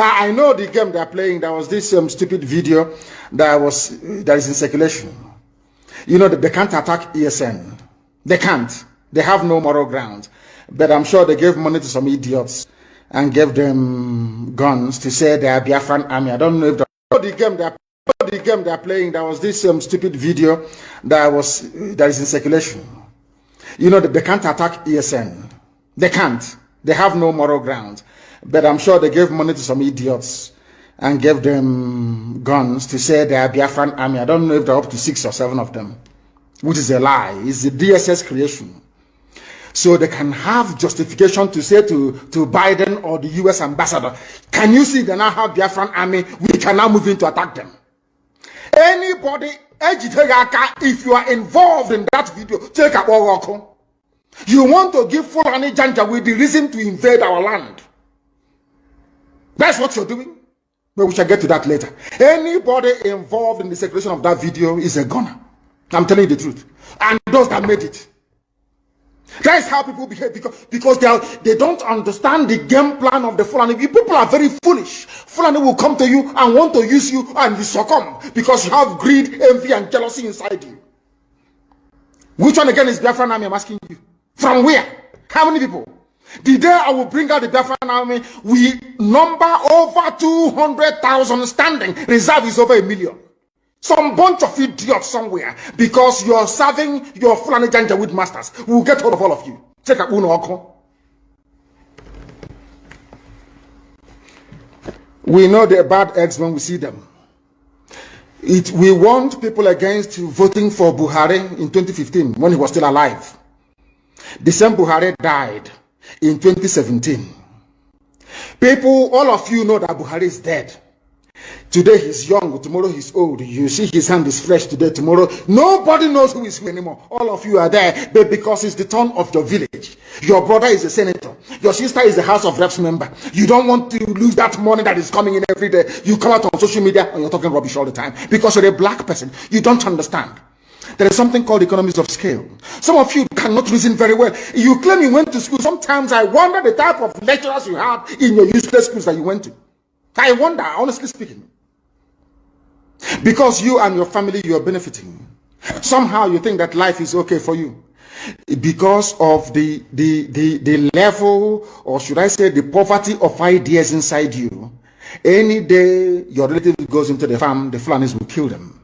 I know the game they're playing. There was this stupid video that is in circulation. You know that they can't attack ESN. They can't. They have no moral ground. But I'm sure they gave money to some idiots and gave them guns to say they are Biafran army. I don't know if the game they're playing. There was this stupid video that is in circulation. You know that they can't attack ESN. They can't. They have no moral ground. But I'm sure they gave money to some idiots and gave them guns to say they are Biafran army. I don't know if they're up to 6 or 7 of them, which is a lie. It's the DSS creation. So they can have justification to say to Biden or the US ambassador, can you see they now have Biafran army? We can now move in to attack them. Anybody, if you are involved in that video, take a walk. You want to give Fulani Janjaweed the reason to invade our land. That's what you're doing. But we shall get to that later. Anybody involved in the circulation of that video is a gunner. I'm telling you the truth. And those that made it. That is how people behave because they don't understand the game plan of the Fulani. People are very foolish. Fulani will come to you and want to use you and you succumb because you have greed, envy, and jealousy inside you. Which one again is Biafran army? I'm asking you. From where? How many people? The day I will bring out the Biafran army, we number over 200,000 standing. Reserve is over 1 million. Some bunch of idiots somewhere because you are serving your Fulani Janjaweed masters. We will get hold of all of you. Take a uno. We know they're bad eggs when we see them. We warned people against voting for Buhari in 2015 when he was still alive. The same Buhari died in 2017. People, all of you know that Buhari is dead. Today he's young, tomorrow he's old. You see his hand is fresh today, tomorrow. Nobody knows who is who anymore. All of you are there, but because it's the turn of your village. Your brother is a senator. Your sister is a House of Reps member. You don't want to lose that money that is coming in every day. You come out on social media and you're talking rubbish all the time. Because you're a black person. You don't understand. There is something called economies of scale. Some of you cannot reason very well. You claim you went to school. Sometimes I wonder the type of lecturers you had in your useless schools that you went to. I wonder, honestly speaking. Because you and your family, you are benefiting. Somehow you think that life is okay for you. Because of the level, or should I say the poverty of ideas inside you. Any day your relative goes into the farm, the Fulanis will kill them.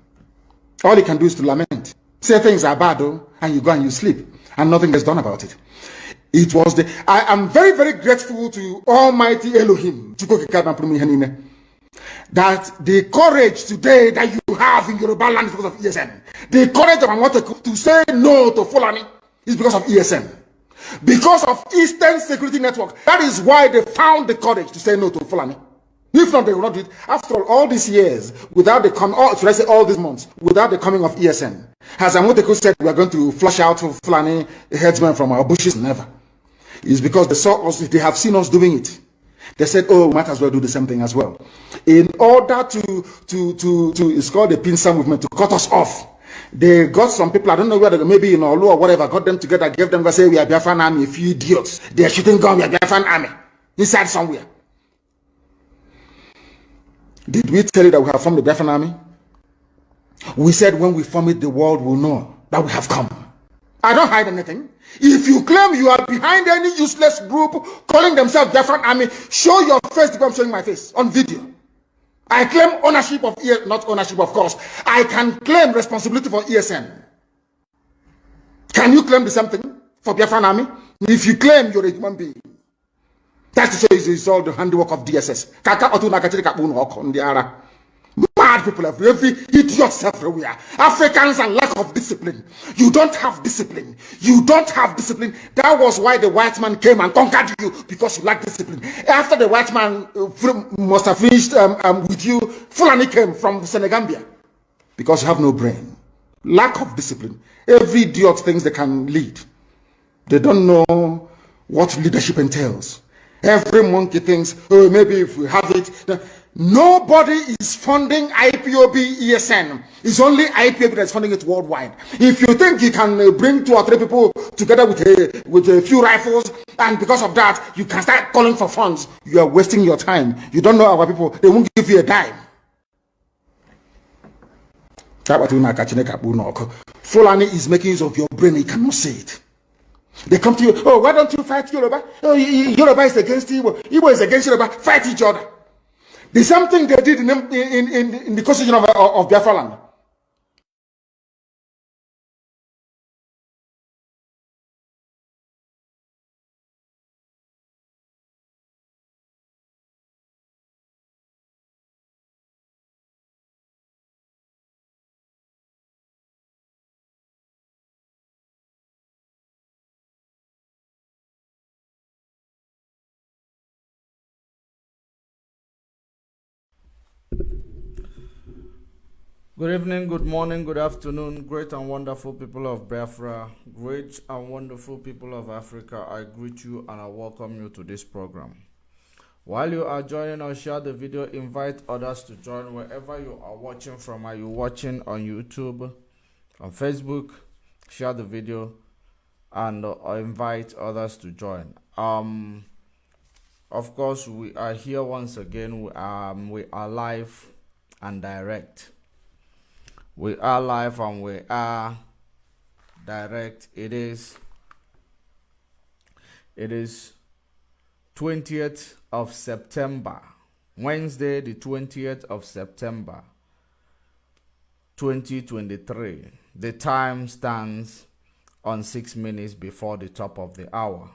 All you can do is to lament. Say things are bad though, and you go and you sleep. And nothing is done about it. It was I am very, very grateful to Almighty Elohim that the courage today that you have in Yoruba land is because of ESN. The courage of Amoteku to say no to Fulani is because of ESN. Because of Eastern Security Network. That is why they found the courage to say no to Fulani. If not, they will not do it. After all these years, without the should I say all these months, without the coming of ESN, as Amoteku said, we are going to flush out Fulani headsmen from our bushes. Never. It's because they saw us, they have seen us doing it. They said, oh, we might as well do the same thing as well. In order to it's called the pincer movement, to cut us off. They got some people, I don't know whether maybe in Olu or whatever, got them together, gave them, say, we are Biafran army, a few idiots. They are shooting guns, we are Biafran army. Inside somewhere. Did we tell you that we have formed the Biafran army? We said when we form it, the world will know that we have come. I don't hide anything. If you claim you are behind any useless group calling themselves Biafran army, show your face because I'm showing my face on video. I claim ownership of not ownership, of course. I can claim responsibility for ESN. Can you claim the same thing for Biafran army? If you claim you're a human being, that's to say it's all the handiwork of DSS. Mad people every idiots everywhere. Africans and lack of discipline. You don't have discipline. You don't have discipline. That was why the white man came and conquered you, because you lack discipline. After the white man must have finished with you, Fulani came from Senegambia because you have no brain. Lack of discipline. Every idiot thinks they can lead. They don't know what leadership entails. Every monkey thinks, oh, maybe if we have it. Nobody is funding IPOB ESN. It's only IPOB that's funding it worldwide. If you think you can bring 2 or 3 people together with a few rifles, and because of that, you can start calling for funds, you are wasting your time. You don't know our people. They won't give you a dime. Fulani is making use of your brain. You cannot see it. They come to you, oh, why don't you fight Yoruba? Oh, Yoruba is against Igbo. Igbo is against Yoruba. Fight each other. The same thing they did in the constitution of Biafra land. Good evening, good morning, good afternoon, great and wonderful people of Biafra, great and wonderful people of Africa. I greet you and I welcome you to this program. While you are joining us, share the video, invite others to join wherever you are watching from. Are you watching on YouTube, on Facebook? Share the video and invite others to join. Of course, we are here once again. We are live and direct. We are live and we are direct. It is 20th of September, Wednesday, the 20th of September, 2023. The time stands on 6 minutes before the top of the hour.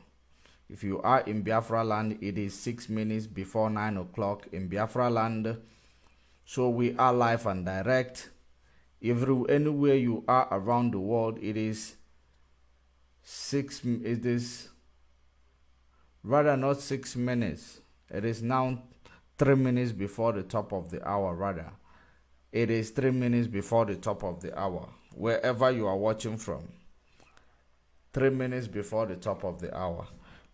If you are in Biafra land, it is 6 minutes before 9 o'clock in Biafra land. So we are live and direct. Anywhere you are around the world, it is not 6 minutes. It is now 3 minutes before the top of the hour, rather. It is 3 minutes before the top of the hour, wherever you are watching from. 3 minutes before the top of the hour.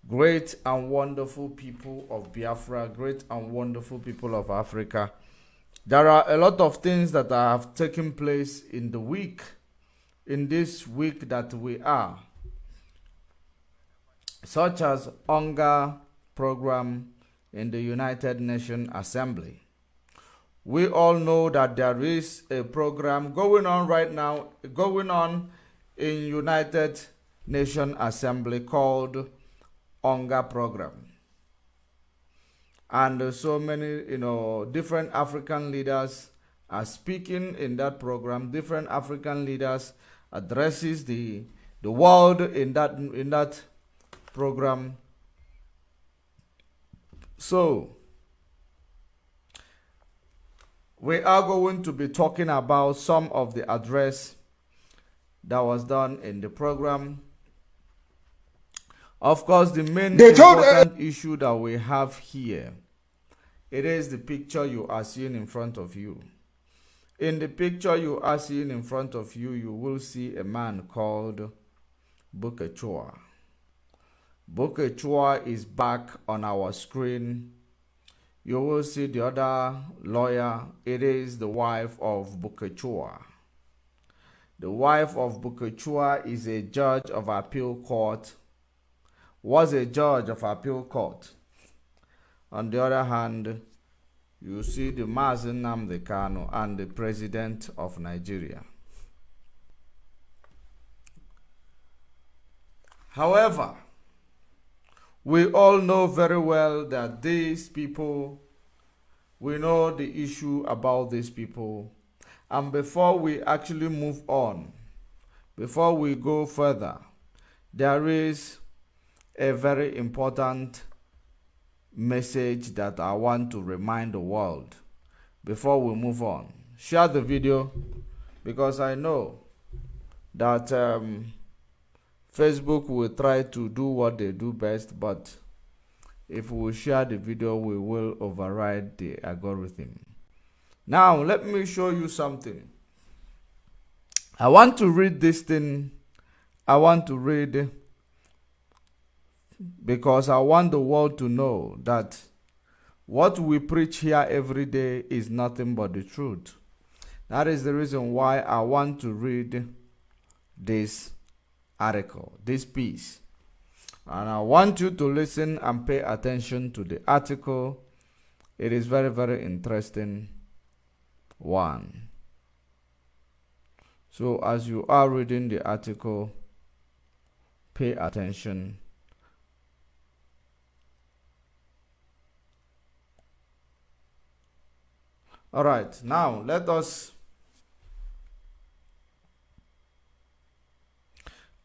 Great and wonderful people of Biafra, great and wonderful people of Africa. There are a lot of things that have taken place in this week that we are, such as hunger program in the United Nations Assembly. We all know that there is a program going on right now, in United Nations Assembly called hunger program. And so many, different African leaders are speaking in that program. Different African leaders addresses the world in that program. So we are going to be talking about some of the address that was done in the program. Of course, the main important issue that we have here, it is the picture you are seeing in front of you. In the picture you are seeing in front of you, you will see a man called Bukechua. Bukechua is back on our screen. You will see the other lawyer. It is the wife of Bukechua. The wife of Bukechua is a judge of appeal court. Was a judge of appeal court. On the other hand, you see the Mazi Nnamdi Kanu and the president of Nigeria. However, we all know very well that these people, we know the issue about these people. And before we actually move on, before we go further, there is a very important message that I want to remind the world before we move on. Share the video, because I know that Facebook will try to do what they do best, but if we share the video, we will override the algorithm. Now, let me show you something. I want to read this thing. I want to read because I want the world to know that What we preach here every day is nothing but the truth. That is the reason why I want to read this article, this piece. And I want you to listen and pay attention to the article. It is very, very interesting one. So as you are reading the article, pay attention. All right, now let us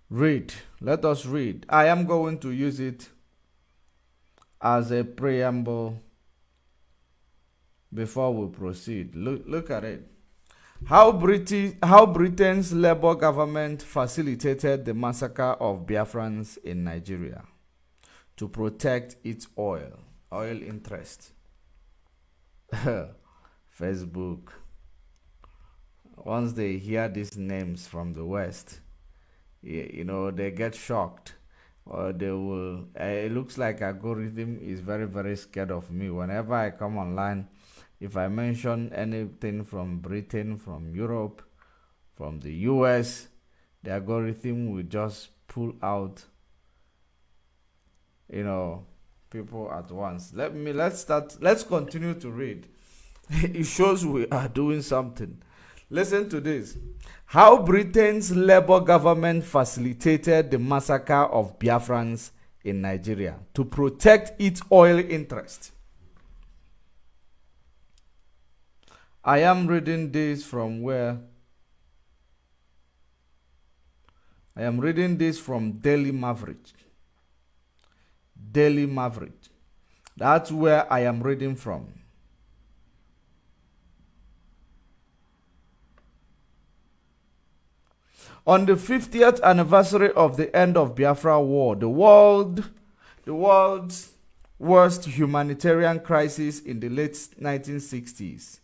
read. Let us read. I am going to use it as a preamble before we proceed. Look at it. How Britain's Labour government facilitated the massacre of Biafrans in Nigeria to protect its oil interest. Facebook. Once they hear these names from the West, you know, they get shocked, or they will. It looks like algorithm is very, very scared of me. Whenever I come online, if I mention anything from Britain, from Europe, from the US, the algorithm will just pull out, you know, people at once. Let's continue to read. It shows we are doing something. Listen to this. How Britain's Labour government facilitated the massacre of Biafrans in Nigeria to protect its oil interest. I am reading this from where? I am reading this from Daily Maverick. Daily Maverick. That's where I am reading from. On the 50th anniversary of the end of Biafra War, the world's worst humanitarian crisis in the late 1960s,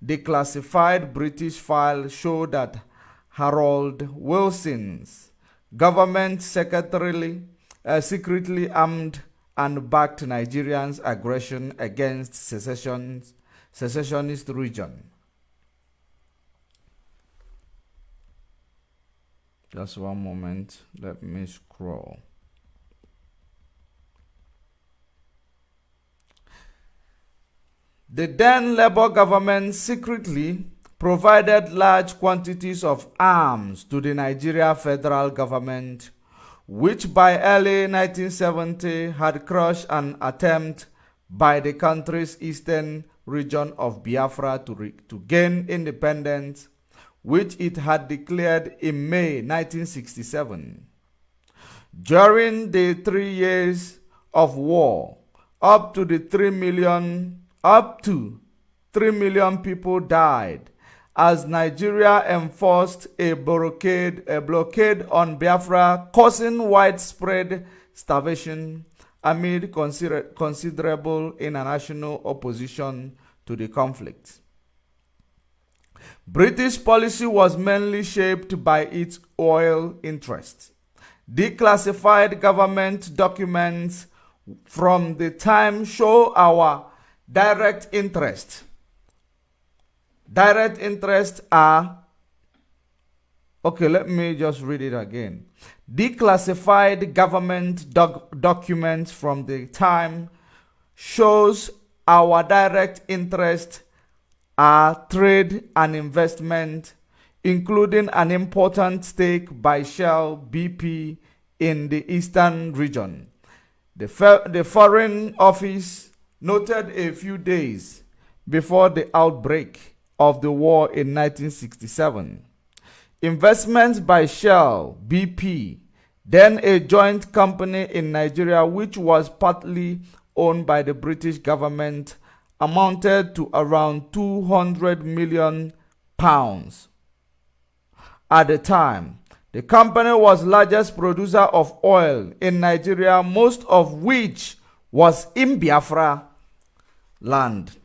declassified British files show that Harold Wilson's government secretly armed and backed Nigerians' aggression against secessionist region. Just one moment, let me scroll. The then Labour government secretly provided large quantities of arms to the Nigeria federal government, which by early 1970 had crushed an attempt by the country's eastern region of Biafra to gain independence, which it had declared in May 1967. During the 3 years of war, up to 3 million people died as Nigeria enforced a blockade on Biafra, causing widespread starvation amid considerable international opposition to the conflict. British policy was mainly shaped by its oil interests. Declassified government documents from the time show our direct interest. Direct interests are, okay, let me just read it again. Declassified government documents from the time shows our direct interest are trade and investment, including an important stake by Shell BP in the eastern region. The Foreign Office noted a few days before the outbreak of the war in 1967. Investments by Shell BP, then a joint company in Nigeria which was partly owned by the British government, amounted to around £200 million. At the time, the company was largest producer of oil in Nigeria, most of which was in Biafra land.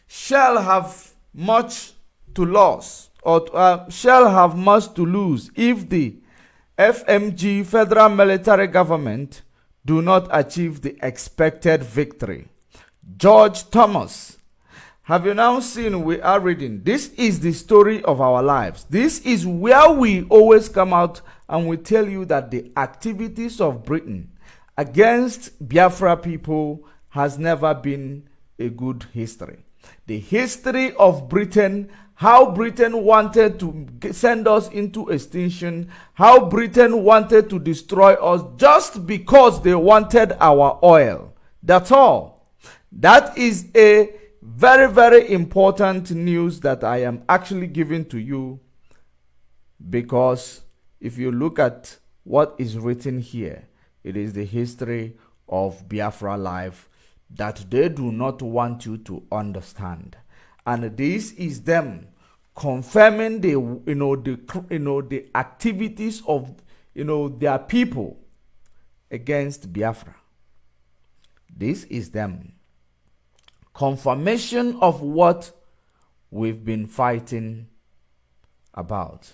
Shall have much to lose, shall have much to lose if the FMG federal military government do not achieve the expected victory. George Thomas. Have you now seen? We are reading. This is the story of our lives. This is where we always come out and we tell you that the activities of Britain against Biafra people has never been a good history. The history of Britain, how Britain wanted to send us into extinction, how Britain wanted to destroy us just because they wanted our oil. That's all. That is a very, very important news that I am actually giving to you, because if you look at what is written here, it is the history of Biafra life that they do not want you to understand. And this is them confirming the activities of their people against Biafra. This is them. Confirmation of what we've been fighting about.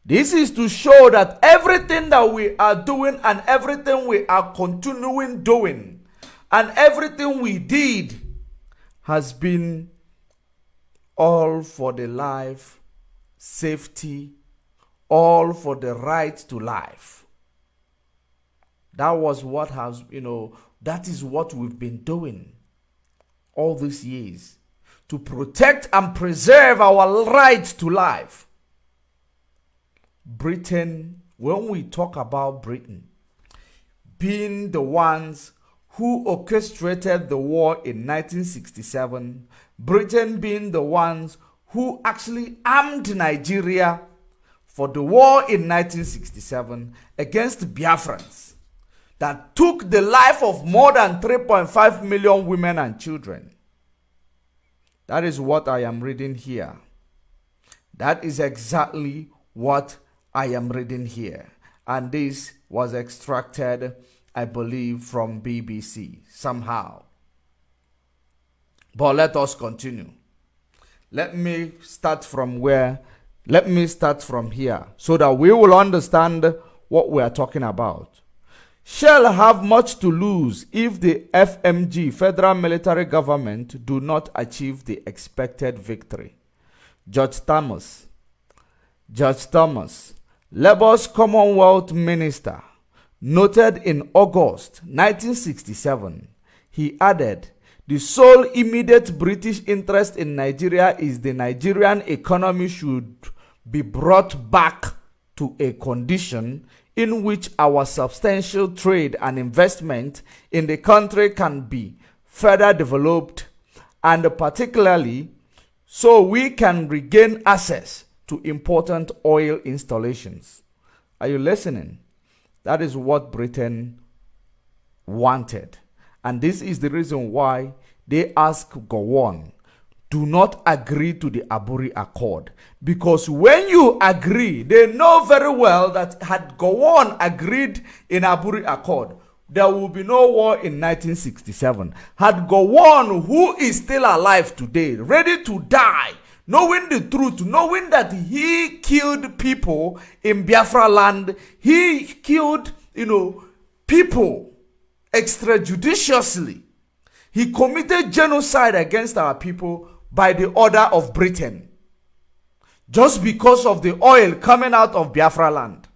This is to show that everything that we are doing and everything we are continuing doing and everything we did has been all for the life, safety, all for the right to life. That was what has, that is what we've been doing all these years, to protect and preserve our right to life. Britain, when we talk about Britain being the ones who orchestrated the war in 1967, Britain being the ones who actually armed Nigeria for the war in 1967 against Biafrans, that took the life of more than 3.5 million women and children. That is what I am reading here. That is exactly what I am reading here. And this was extracted, I believe, from BBC somehow. But let us continue. Let me start from here so that we will understand what we are talking about. Shall have much to lose if the FMG, Federal Military Government, do not achieve the expected victory. George Thomas, Labour's Commonwealth Minister, noted in August 1967, he added, the sole immediate British interest in Nigeria is the Nigerian economy should be brought back to a condition in which our substantial trade and investment in the country can be further developed, and particularly so we can regain access to important oil installations. Are you listening? That is what Britain wanted. And this is the reason why they asked Gowon, do not agree to the Aburi Accord. Because when you agree, they know very well that had Gowon agreed in Aburi Accord, there will be no war in 1967. Had Gowon, who is still alive today, ready to die, knowing the truth, knowing that he killed people in Biafra land, he killed, people extrajudiciously. He committed genocide against our people by the order of Britain, just because of the oil coming out of Biafra land.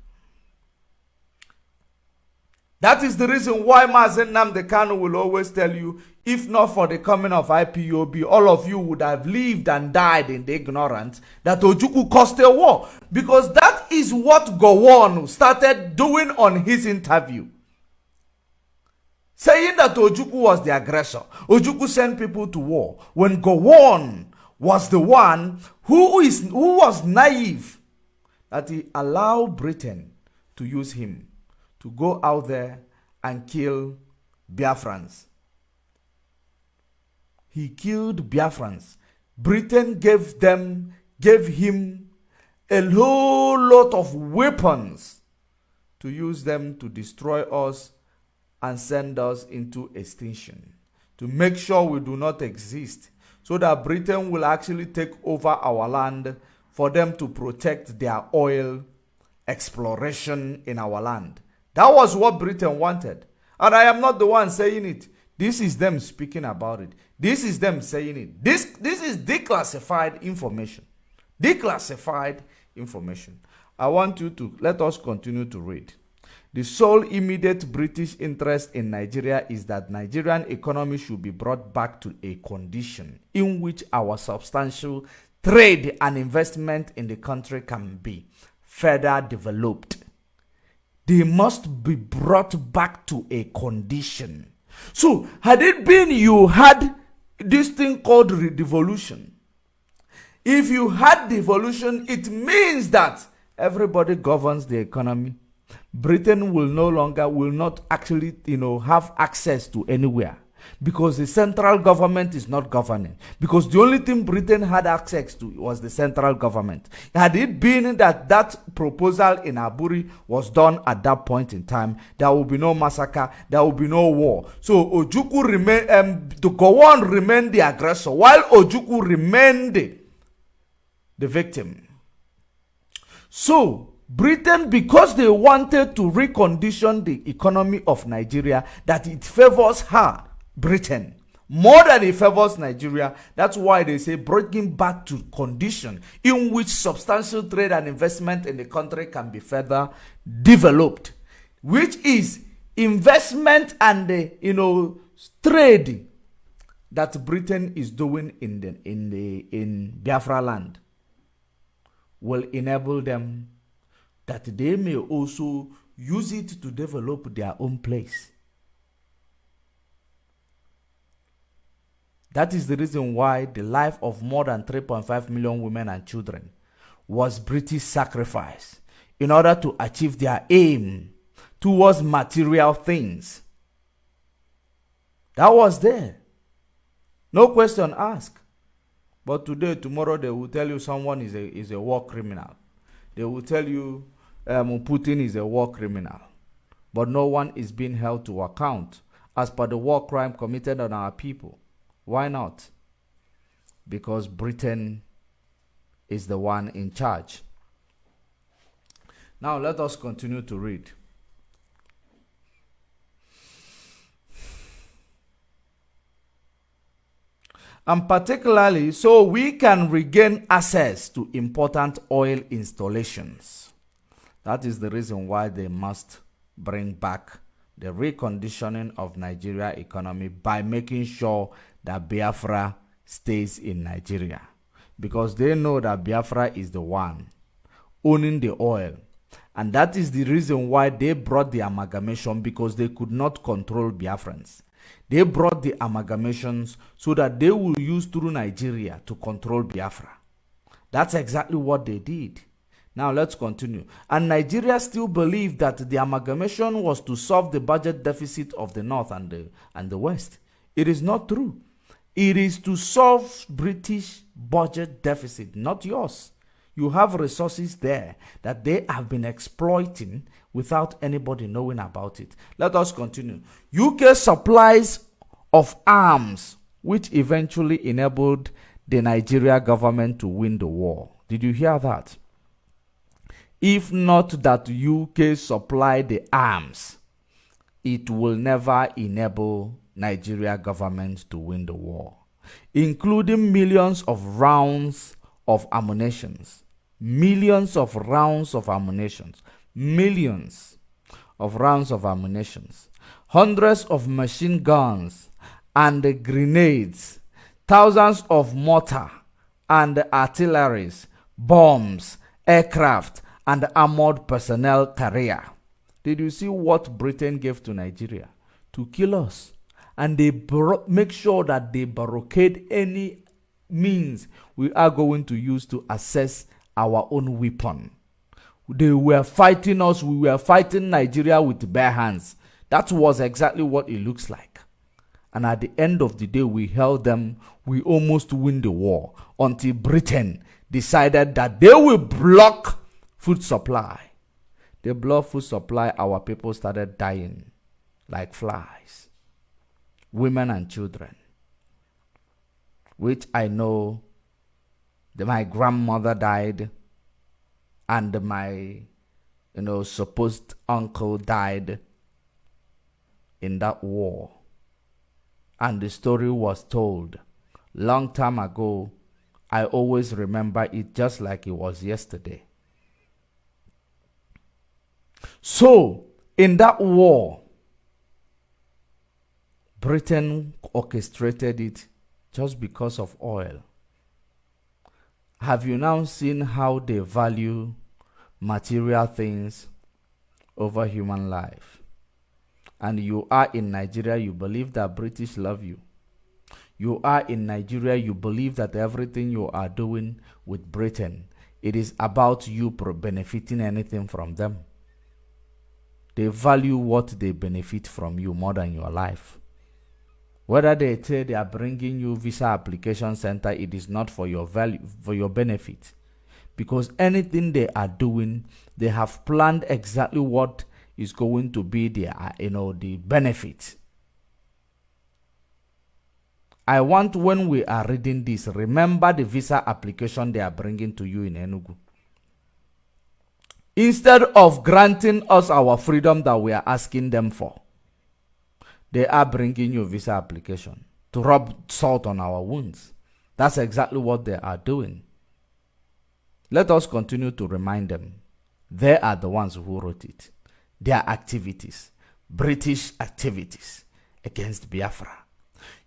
That is the reason why Mazen Nnamdi Kanu will always tell you, if not for the coming of IPOB, all of you would have lived and died in the ignorance that Ojukwu caused a war. Because that is what Gowon started doing on his interview. Saying that Ojukwu was the aggressor. Ojukwu sent people to war. When Gowon was the one who was naive, that he allowed Britain to use him to go out there and kill Biafrans. He killed Biafrans. Britain gave him a whole lot of weapons to use them to destroy us and send us into extinction, to make sure we do not exist, so that Britain will actually take over our land for them to protect their oil exploration in our land. That was what Britain wanted. And I am not the one saying it. This is them speaking about it. This is them saying it. This is declassified information. Declassified information. I want you to let us continue to read. The sole immediate British interest in Nigeria is that Nigerian economy should be brought back to a condition in which our substantial trade and investment in the country can be further developed. They must be brought back to a condition. So, had it been you had this thing called devolution, if you had devolution, it means that everybody governs the economy. Britain will not actually, have access to anywhere, because the central government is not governing. Because the only thing Britain had access to was the central government. Had it been that proposal in Aburi was done at that point in time, there will be no massacre, there will be no war. So Ojukwu remained the aggressor, while Ojukwu remained the victim. So Britain, because they wanted to recondition the economy of Nigeria, that it favors her, Britain, more than it favors Nigeria. That's why they say bringing back to condition in which substantial trade and investment in the country can be further developed, which is investment and trade that Britain is doing in Biafra land will enable them that they may also use it to develop their own place. That is the reason why the life of more than 3.5 million women and children was British sacrifice in order to achieve their aim towards material things. That was there. No question asked. But today, tomorrow, they will tell you someone is a war criminal. They will tell you Putin is a war criminal. But no one is being held to account as per the war crime committed on our people. Why not? Because Britain is the one in charge. Now let us continue to read. And particularly so we can regain access to important oil installations. That is the reason why they must bring back the reconditioning of Nigeria economy by making sure that Biafra stays in Nigeria. Because they know that Biafra is the one owning the oil. And that is the reason why they brought the amalgamation, because they could not control Biafrans. They brought the amalgamations so that they will use through Nigeria to control Biafra. That's exactly what they did. Now let's continue. And Nigeria still believed that the amalgamation was to solve the budget deficit of the North and the West. It is not true. It is to solve British budget deficit, not yours. You have resources there that they have been exploiting without anybody knowing about it. Let us continue. UK supplies of arms, which eventually enabled the Nigeria government to win the war. Did you hear that? If not that UK supplied the arms, it will never enable Nigeria government to win the war, including millions of rounds of ammunition. Millions of rounds of ammunition. Millions of rounds of ammunition. Hundreds of machine guns and grenades. Thousands of mortar and artilleries, bombs, aircraft, and armored personnel carrier. Did you see what Britain gave to Nigeria? To kill us. And they make sure that they barricade any means we are going to use to assess our own weapon. They were fighting us. We were fighting Nigeria with bare hands. That was exactly what it looks like. And at the end of the day, we held them. We almost win the war until Britain decided that they will block food supply. They blocked food supply. Our people started dying like flies. Women and children. Which I know that my grandmother died and my supposed uncle died in that war. And the story was told long time ago. I always remember it just like it was yesterday. So, in that war, Britain orchestrated it just because of oil. Have you now seen how they value material things over human life? And you are in Nigeria, you believe that British love you. You are in Nigeria, you believe that everything you are doing with Britain, it is about you benefiting anything from them. They value what they benefit from you more than your life. Whether they say they are bringing you visa application center, it is not for your value, for your benefit. Because anything they are doing, they have planned exactly what is going to be their, the benefit. I want, when we are reading this, remember the visa application they are bringing to you in Enugu. Instead of granting us our freedom that we are asking them for, they are bringing you visa application to rub salt on our wounds. That's exactly what they are doing. Let us continue to remind them. They are the ones who wrote it. Their activities, British activities against Biafra.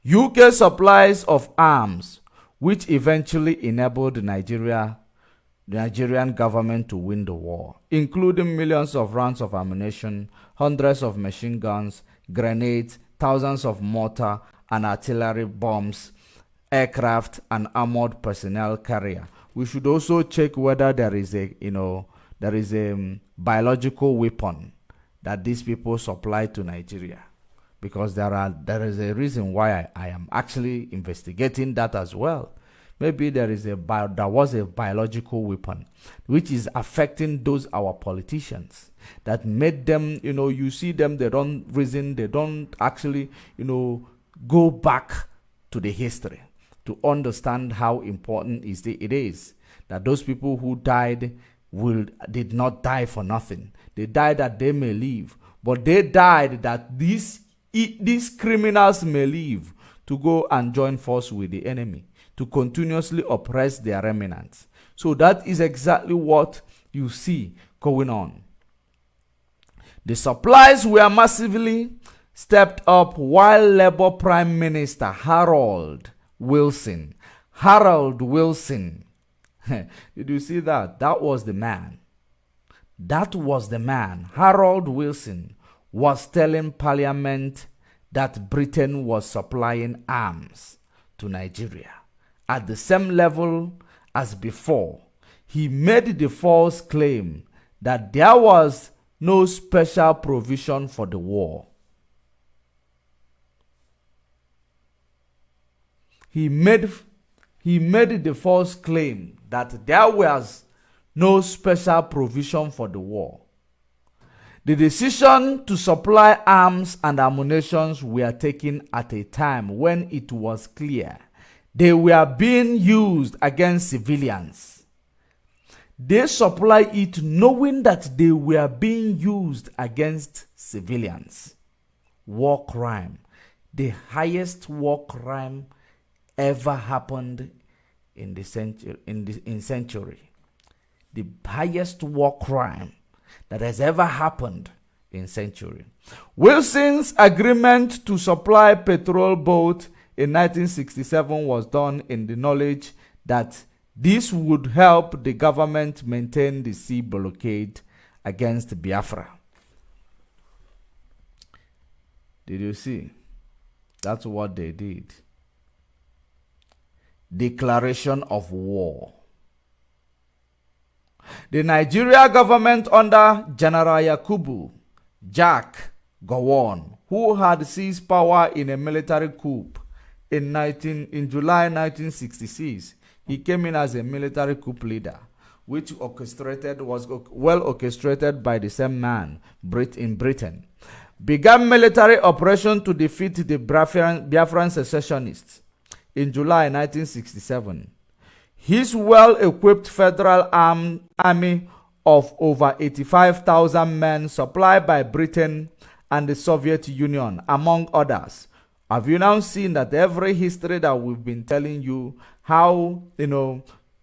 UK supplies of arms, which eventually enabled the Nigerian government to win the war, including millions of rounds of ammunition, hundreds of machine guns, grenades, thousands of mortar and artillery bombs, aircraft and armored personnel carrier. We should also check whether there is a biological weapon that these people supply to Nigeria, because there is a reason why I am actually investigating that as well. Maybe there was a biological weapon which is affecting those our politicians that made them, you see them, they don't reason, they don't actually, go back to the history to understand how important it is that those people who died did not die for nothing. They died that they may live, but they died that these criminals may live to go and join force with the enemy, to continuously oppress their remnants. So that is exactly what you see going on. The supplies were massively stepped up while Labour Prime Minister Harold Wilson, did you see that? That was the man. Harold Wilson was telling Parliament that Britain was supplying arms to Nigeria at the same level as before. He made the false claim that there was no special provision for the war. He made the false claim that there was no special provision for the war. The decision to supply arms and ammunition were taken at a time when it was clear they were being used against civilians. They supply it knowing that they were being used against civilians. War crime. The highest war crime ever happened in the century. The highest war crime that has ever happened in century. Wilson's agreement to supply patrol boats in 1967 was done in the knowledge that this would help the government maintain the sea blockade against Biafra. Did you see? That's what they did. Declaration of war. The Nigeria government under General Yakubu Jack Gowon, who had seized power in a military coup in July 1966, he came in as a military coup leader, which was well orchestrated by the same man in Britain. Began military operation to defeat the Biafran secessionists in July 1967. His well-equipped federal army of over 85,000 men supplied by Britain and the Soviet Union, among others. Have you now seen that every history that we've been telling you, how,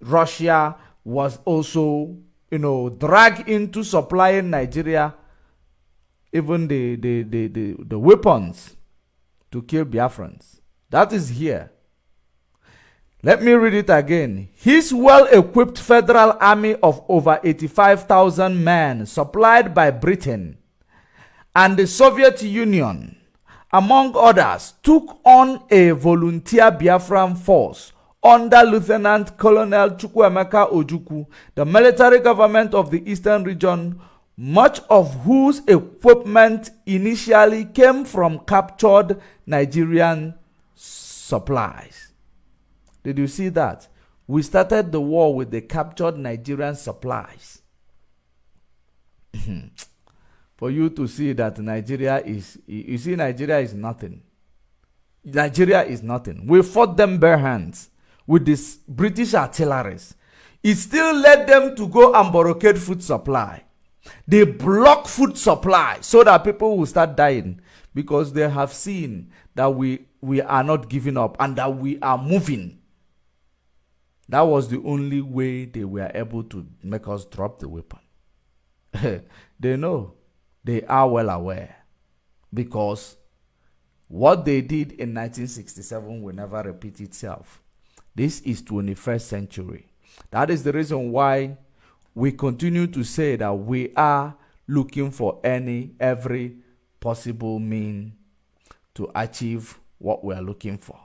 Russia was also, dragged into supplying Nigeria even the weapons to kill Biafrans? That is here. Let me read it again. His well-equipped federal army of over 85,000 men, supplied by Britain and the Soviet Union, among others, took on a volunteer Biafran force under Lieutenant Colonel Chukwuemeka Ojukwu, the military government of the Eastern region, much of whose equipment initially came from captured Nigerian supplies. Did you see that? We started the war with the captured Nigerian supplies. For you to see that Nigeria is, you see, Nigeria is nothing. Nigeria is nothing. We fought them bare hands with this British artilleries. It still led them to go and barricade food supply. They block food supply so that people will start dying, because they have seen that we are not giving up and that we are moving. That was the only way they were able to make us drop the weapon. They know. They are well aware. Because what they did in 1967 will never repeat itself. This is 21st century. That is the reason why we continue to say that we are looking for every possible mean to achieve what we are looking for.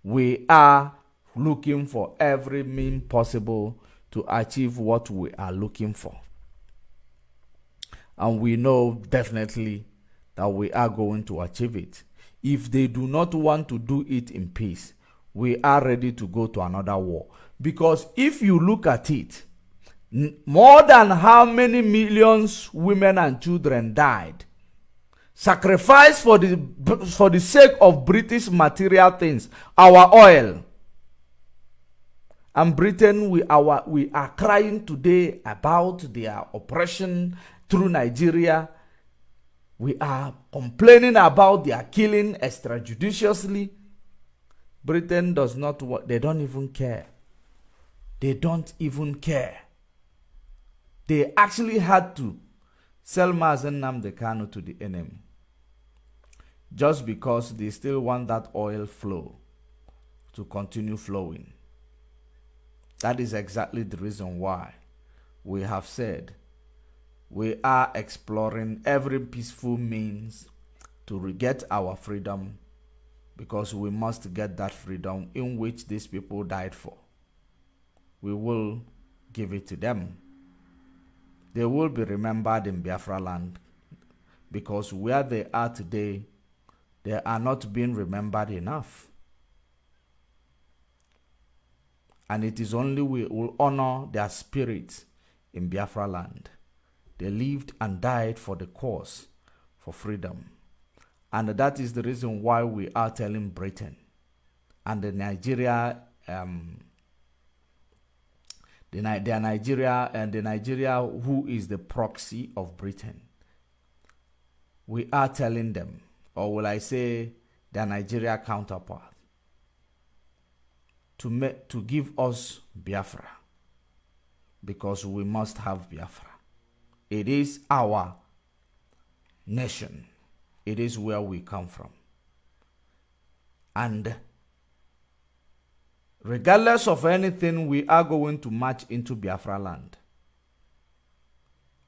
We are looking for every mean possible to achieve what we are looking for. And we know definitely that we are going to achieve it. If they do not want to do it in peace, we are ready to go to another war. Because if you look at it, more than how many millions women and children died, sacrificed for the sake of British material things, our oil. And Britain, we are crying today about their oppression through Nigeria. We are complaining about their killing extrajudiciously. Britain does not want, they don't even care. They don't even care. They actually had to sell Mazen Nnamdi Kanu to the enemy, just because they still want that oil flow to continue flowing. That is exactly the reason why we have said we are exploring every peaceful means to get our freedom, because we must get that freedom in which these people died for. We will give it to them. They will be remembered in Biafra land, because where they are today, they are not being remembered enough. And it is only we will honor their spirits in Biafra land. They lived and died for the cause, for freedom. And that is the reason why we are telling Britain and the Nigeria, Nigeria who is the proxy of Britain. We are telling them, or will I say their Nigeria counterpart, to give us Biafra, because we must have Biafra. It is our nation. It is where we come from. And regardless of anything, we are going to march into Biafra land.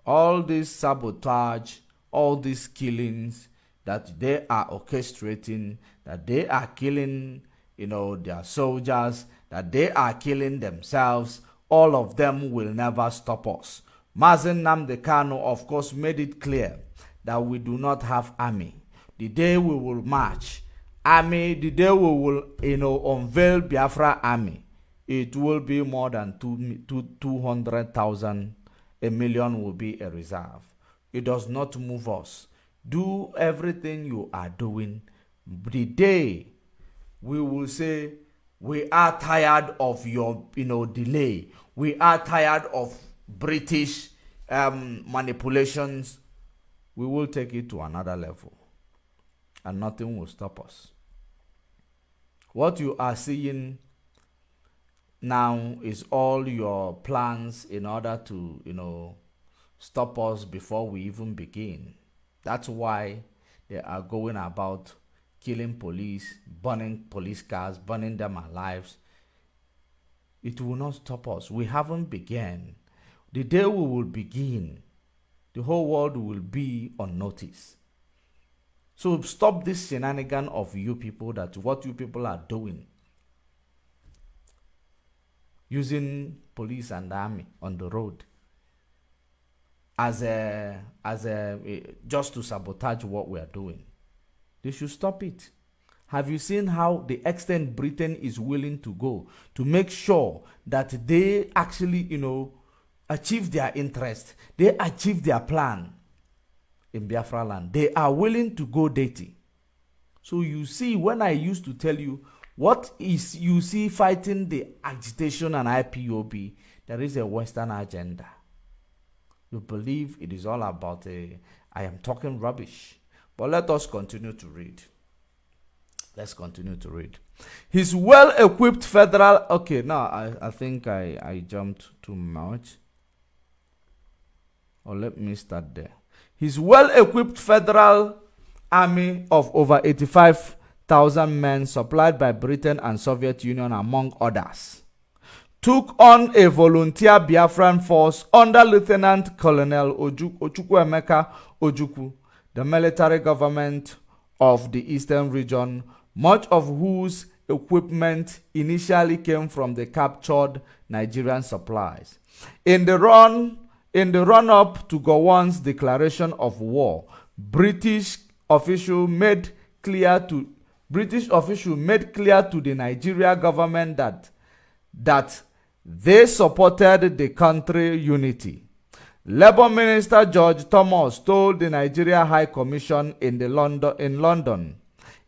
All this sabotage, all these killings that they are orchestrating, that they are killing, their soldiers, that they are killing themselves, all of them will never stop us. Mazen Nnamdi Kanu, of course, made it clear that we do not have army. The day we will march, the day we will, unveil Biafra army, it will be more than 200,000. A million will be a reserve. It does not move us. Do everything you are doing. The day we will say, we are tired of your, delay. We are tired of British manipulations. we will take it to another level, and nothing will stop us. What you are seeing now is all your plans in order to, stop us before we even begin. That's why they are going about killing police, burning police cars, burning them alive. It will not stop us. We haven't begun. The day we will begin, the whole world will be on notice. So stop this shenanigan of you people, that what you people are doing, using police and army on the road as a just to sabotage what we are doing. They should stop it. Have you seen how the extent Britain is willing to go to make sure that they actually, achieve their interest, they achieve their plan in Biafra land? They are willing to go dirty. So you see, when I used to tell you what is you see fighting the agitation and IPOB, there is a Western agenda. You believe it is all about I am talking rubbish. But let us continue to read. Let's continue to read. His well-equipped federal... Okay, now I think I jumped too much. Or let me start there. His well-equipped federal army of over 85,000 men, supplied by Britain and Soviet Union among others, took on a volunteer Biafran force under Lieutenant Colonel Chukwuemeka Ojukwu, the military government of the eastern region, much of whose equipment initially came from the captured Nigerian supplies. In the run-up to Gowon's declaration of war, British officials made clear to the Nigeria government that they supported the country unity. Labour Minister George Thomas told the Nigeria High Commission in London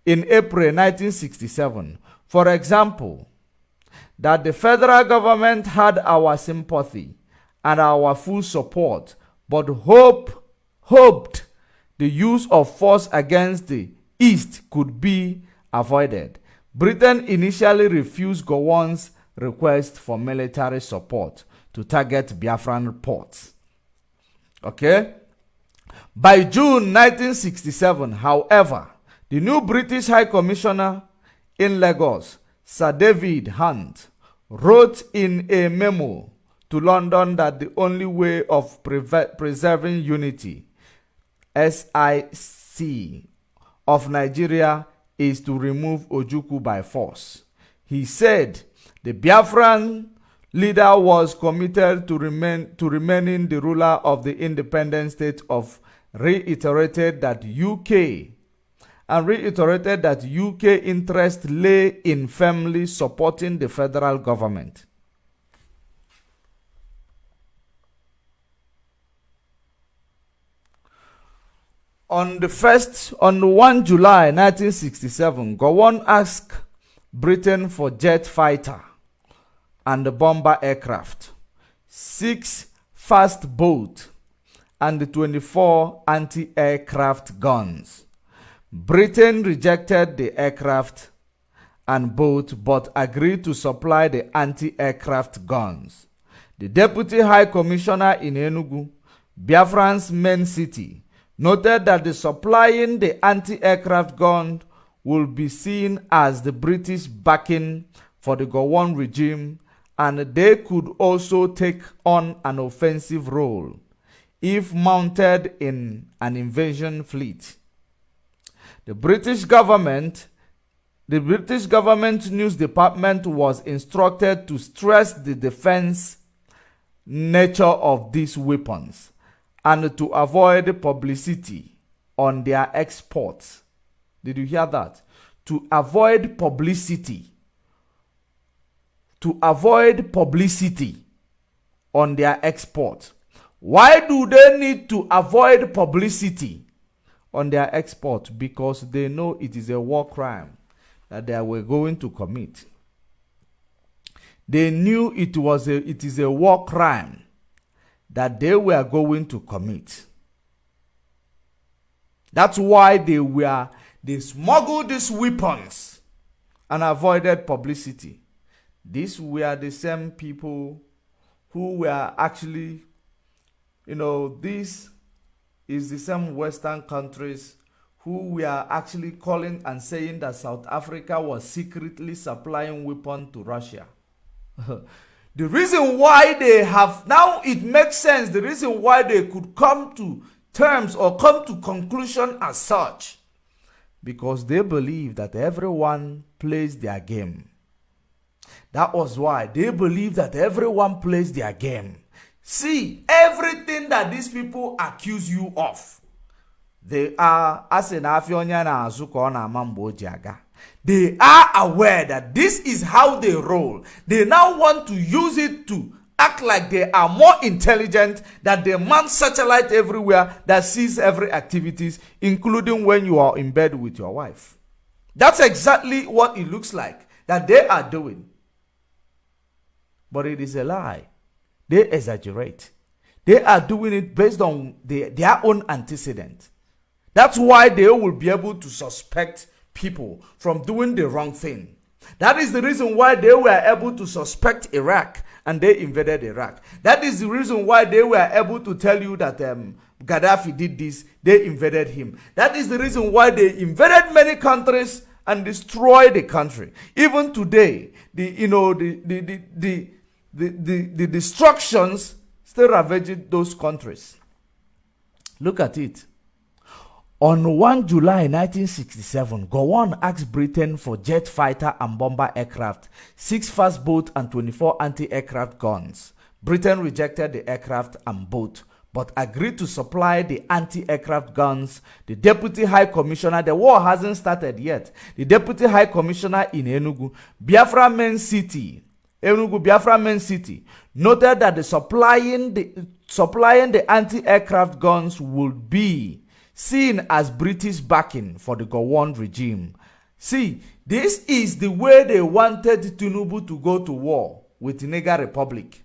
in April 1967, for example, that the federal government had our sympathy and our full support, but hoped the use of force against the East could be avoided. Britain initially refused Gowon's request for military support to target Biafran ports. Okay? By June 1967, however, the new British High Commissioner in Lagos, Sir David Hunt, wrote in a memo to London that the only way of preserving unity, SIC, of Nigeria is to remove Ojukwu by force. He said the Biafran leader was committed to remaining the ruler of the independent state of reiterated that UK interest lay in firmly supporting the federal government. On 1 July 1967, Gowon asked Britain for jet fighter and bomber aircraft, 6 fast boats, and 24 anti-aircraft guns. Britain rejected the aircraft and boat, but agreed to supply the anti-aircraft guns. The Deputy High Commissioner in Enugu, Biafran's main city, noted that the supplying the anti-aircraft gun would be seen as the British backing for the Gowon regime, and they could also take on an offensive role if mounted in an invasion fleet. The British government news department was instructed to stress the defense nature of these weapons and to avoid publicity on their exports. Did you hear that? To avoid publicity. To avoid publicity on their export. Why do they need to avoid publicity on their export? Because they know it is a war crime that they were going to commit. They knew it is a war crime that they were going to commit. That's why they smuggled these weapons and avoided publicity. These were the same people who were actually, this is the same Western countries who were actually calling and saying that South Africa was secretly supplying weapons to Russia. The reason why they have, now it makes sense, the reason why they could come to terms or come to conclusion as such, because they believe that everyone plays their game. That was why they believe that everyone plays their game. See, everything that these people accuse you of, they are, as in Afionya na Azuko na Mambo Jaga. They are aware that this is how they roll. They now want to use it to act like they are more intelligent, that they mount satellite everywhere that sees every activities, including when you are in bed with your wife. That's exactly what it looks like that they are doing. But it is a lie. They exaggerate. They are doing it based on their own antecedent. That's why they will be able to suspect people from doing the wrong thing. That is the reason why they were able to suspect Iraq and they invaded Iraq. That is the reason why they were able to tell you that Gaddafi did this, they invaded him. That is the reason why they invaded many countries and destroyed the country. Even today, the destructions still ravaged those countries. Look at it. On 1 July 1967, Gowon asked Britain for jet fighter and bomber aircraft, 6 fast boats and 24 anti-aircraft guns. Britain rejected the aircraft and boat, but agreed to supply the anti-aircraft guns. The Deputy High Commissioner, the war hasn't started yet, the Deputy High Commissioner in Enugu, Biafra main city, noted that supplying the anti-aircraft guns would be seen as British backing for the Gowon regime. See, this is the way they wanted Tinubu to go to war with the Niger Republic.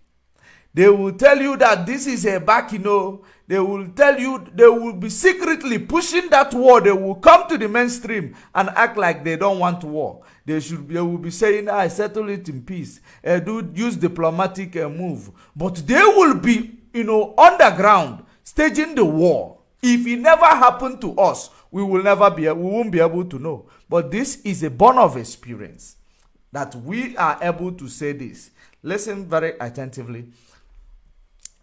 They will tell you that this is a back, they will tell you they will be secretly pushing that war. They will come to the mainstream and act like they don't want war. They will be saying, I settle it in peace. Use diplomatic move. But they will be, underground, staging the war. If it never happened to us, we won't be able to know. But this is a born of experience that we are able to say this. Listen very attentively.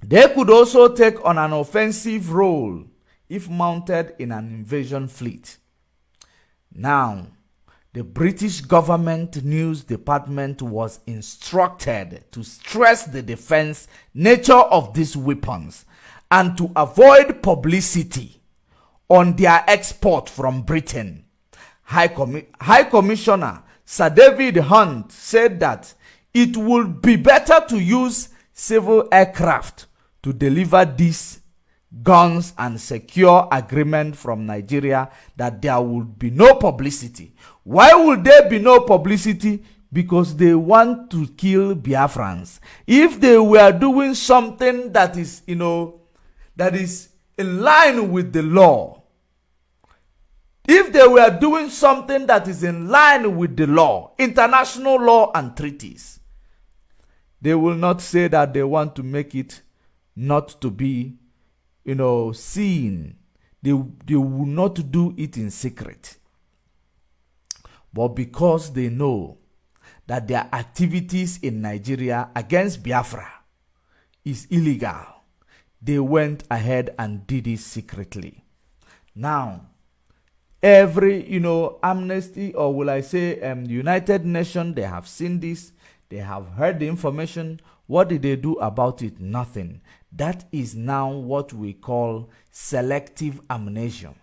They could also take on an offensive role if mounted in an invasion fleet. Now, the British government news department was instructed to stress the defense nature of these weapons and to avoid publicity on their export from Britain. High Commissioner Sir David Hunt said that it would be better to use civil aircraft to deliver these guns and secure agreement from Nigeria that there would be no publicity. Why would there be no publicity? Because they want to kill Biafrans. If they were doing something that is, that is in line with the law, if they were doing something that is in line with the law, international law and treaties, they will not say that they want to make it not to be, seen. They will not do it in secret. But because they know that their activities in Nigeria against Biafra is illegal, they went ahead and did it secretly. Now, every, Amnesty, or will I say the United Nations, they have seen this, they have heard the information. What did they do about it? Nothing. That is now what we call selective amnesia.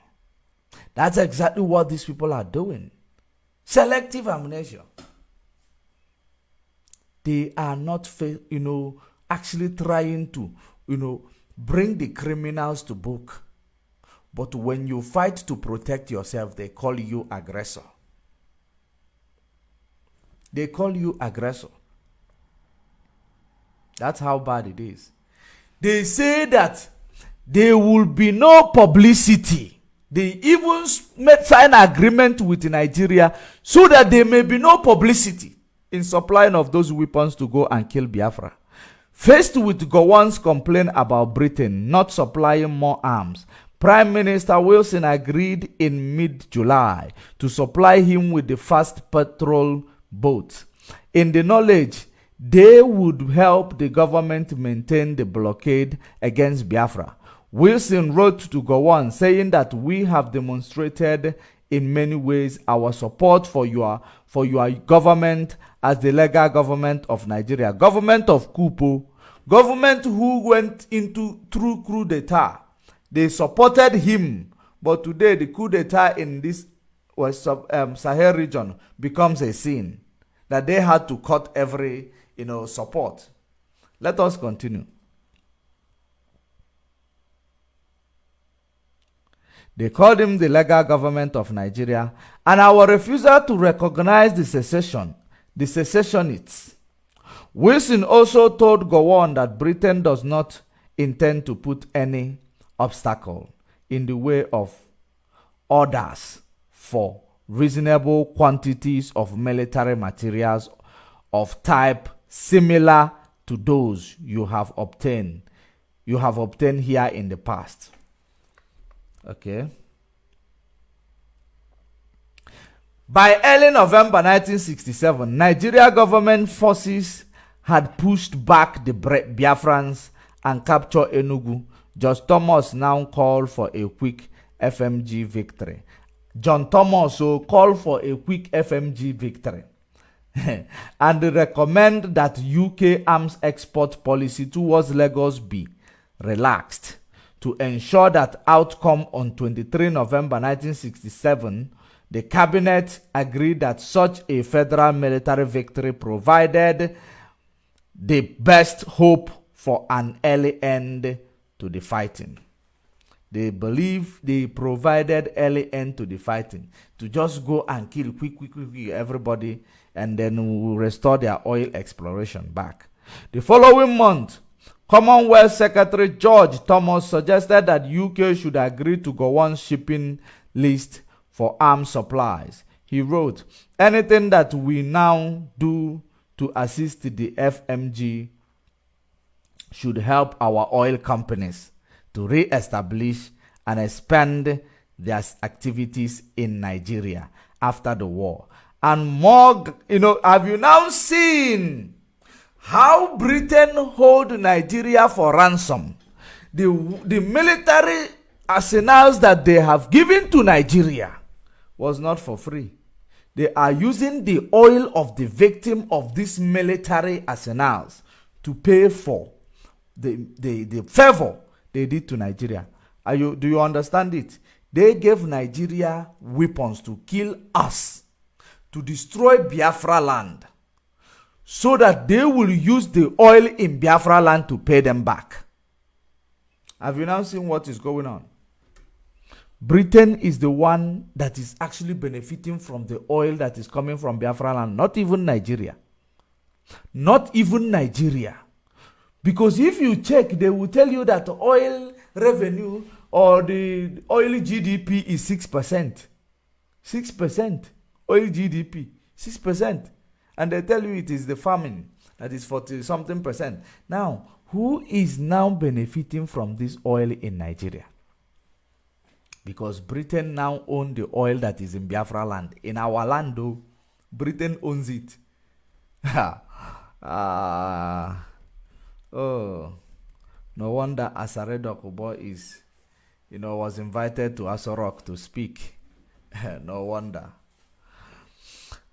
That's exactly what these people are doing. Selective amnesia. They are not, actually trying to, bring the criminals to book. But when you fight to protect yourself, they call you aggressor. They call you aggressor. That's how bad it is. They say that there will be no publicity. They even sign agreement with Nigeria so that there may be no publicity in supplying of those weapons to go and kill Biafra. Faced with Gowon's complaint about Britain not supplying more arms, Prime Minister Wilson agreed in mid-July to supply him with the fast patrol boats, in the knowledge they would help the government maintain the blockade against Biafra. Wilson wrote to Gowon saying that we have demonstrated in many ways our support for your government as the legal government of Nigeria, government of Kupo, government who went into through coup d'etat. They supported him, but today the coup d'etat in this Sahel region becomes a sin that they had to cut every support. Let us continue. They called him the legal government of Nigeria, and our refusal to recognize the secessionists. Wilson also told Gowon that Britain does not intend to put any obstacle in the way of orders for reasonable quantities of military materials of type similar to those you have obtained here in the past. Okay. By early November 1967, Nigeria government forces had pushed back the Biafrans and captured Enugu. John Thomas now called for a quick FMG victory. John Thomas called for a quick FMG victory and recommend that UK arms export policy towards Lagos be relaxed to ensure that outcome. On 23 November 1967, the cabinet agreed that such a federal military victory provided the best hope for an early end to the fighting. They believe they provided early end to the fighting, to just go and kill quick everybody, and then we will restore their oil exploration back. The following month, Commonwealth Secretary George Thomas suggested that UK should agree to Gowon's shipping list for arms supplies. He wrote, "Anything that we now do to assist the FMG should help our oil companies to re-establish and expand their activities in Nigeria after the war." And more, have you now seen how Britain hold Nigeria for ransom? The military arsenals that they have given to Nigeria was not for free. They are using the oil of the victim of these military arsenals to pay for the favor they did to Nigeria. Do you understand it? They gave Nigeria weapons to kill us, to destroy Biafra land, so that they will use the oil in Biafra land to pay them back. Have you now seen what is going on? Britain is the one that is actually benefiting from the oil that is coming from Biafra land, not even Nigeria. Not even Nigeria. Because if you check, they will tell you that oil revenue or the oil GDP is 6%. 6%. Oil GDP, 6%. And they tell you it is the farming that is 40-something percent. Now, who is now benefiting from this oil in Nigeria? Because Britain now owns the oil that is in Biafra land. In our land, though, Britain owns it. Oh, no wonder Asaredo Kubo was invited to Asorok to speak. No wonder.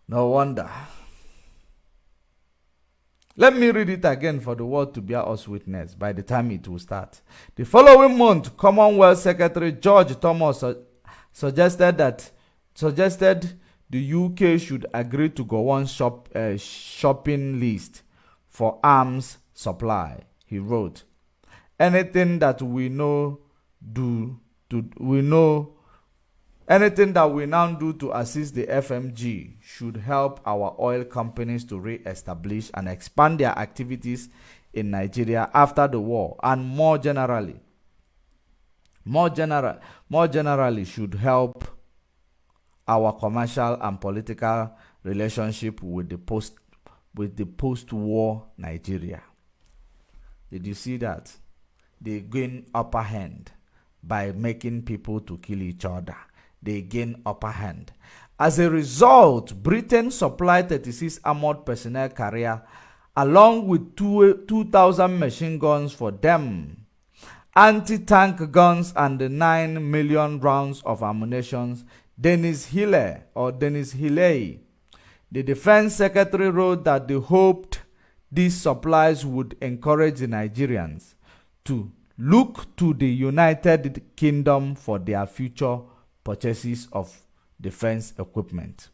No wonder. Let me read it again for the world to bear us witness by the time it will start. The following month, Commonwealth Secretary George Thomas suggested the UK should agree to go on shopping list for arms supply. He wrote, anything that we now do to assist the FMG should help our oil companies to re-establish and expand their activities in Nigeria after the war, and more generally, more generally should help our commercial and political relationship with the post-war Nigeria. Did you see that? They gain upper hand by making people to kill each other. They gain upper hand. As a result, Britain supplied 36 armored personnel carrier along with 2,000 machine guns for them, anti-tank guns and 9 million rounds of ammunition. Dennis Hilley, the defense secretary, wrote that they hoped these supplies would encourage the Nigerians to look to the United Kingdom for their future purchases of defense equipment.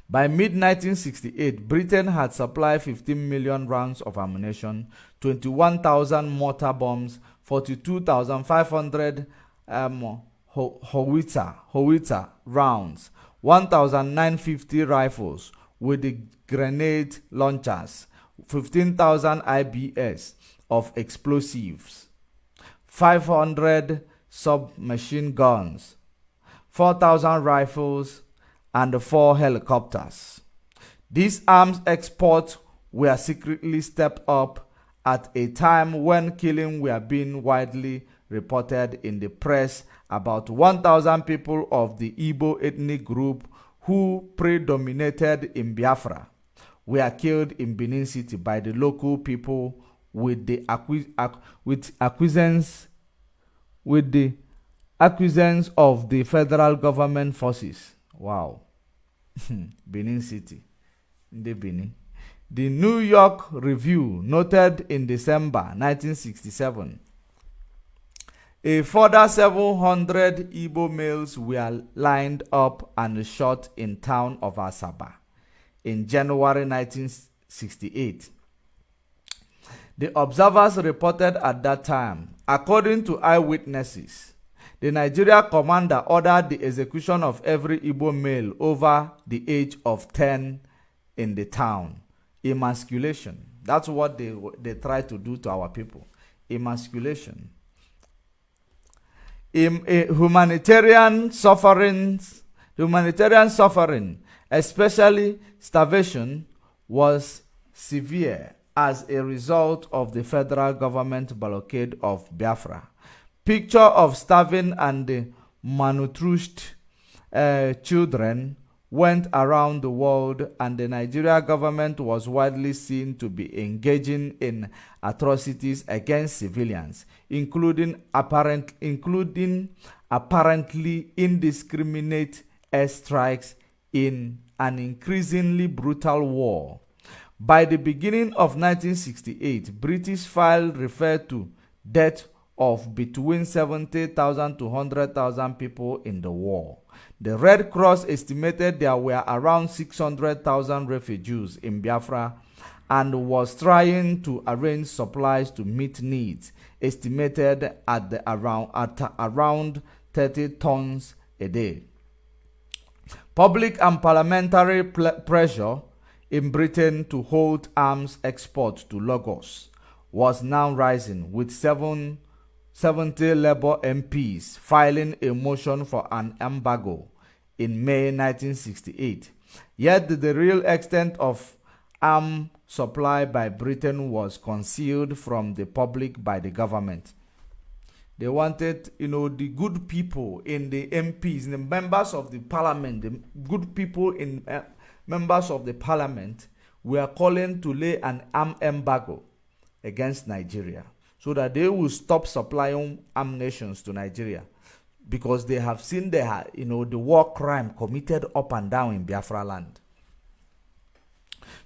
By mid-1968, Britain had supplied 15 million rounds of ammunition, 21,000 mortar bombs, 42,500 howitzer rounds, 1,950 rifles with the grenade launchers, 15,000 IBS of explosives, 500 submachine guns, 4,000 rifles, and 4 helicopters. These arms exports were secretly stepped up at a time when killings were being widely reported in the press. About 1,000 people of the Igbo ethnic group who predominated in Biafra were killed in Benin City by the local people with the acquiescence of the federal government forces. Wow. Benin City. The Benin. The New York Review noted in December 1967 a further 700 Igbo males were lined up and shot in town of Asaba in January 1968. The observers reported at that time, according to eyewitnesses, the Nigeria commander ordered the execution of every Igbo male over the age of 10 in the town. Emasculation. That's what they try to do to our people. Emasculation. Humanitarian suffering, especially starvation, was severe as a result of the federal government blockade of Biafra. Picture of starving and malnourished children went around the world, and the Nigeria government was widely seen to be engaging in atrocities against civilians, including apparently indiscriminate airstrikes in an increasingly brutal war. By the beginning of 1968, British files referred to death of between 70,000 to 100,000 people in the war. The Red Cross estimated there were around 600,000 refugees in Biafra and was trying to arrange supplies to meet needs, estimated at around 30 tons a day. Public and parliamentary pressure in Britain to hold arms export to Lagos was now rising, with 70 Labour MPs filing a motion for an embargo in May 1968. Yet the real extent of arms supply by Britain was concealed from the public by the government. They wanted, the good people in the MPs, the members of the parliament, the good people in members of the parliament were calling to lay an arm embargo against Nigeria so that they will stop supplying ammunition to Nigeria, because they have seen the war crime committed up and down in Biafra land.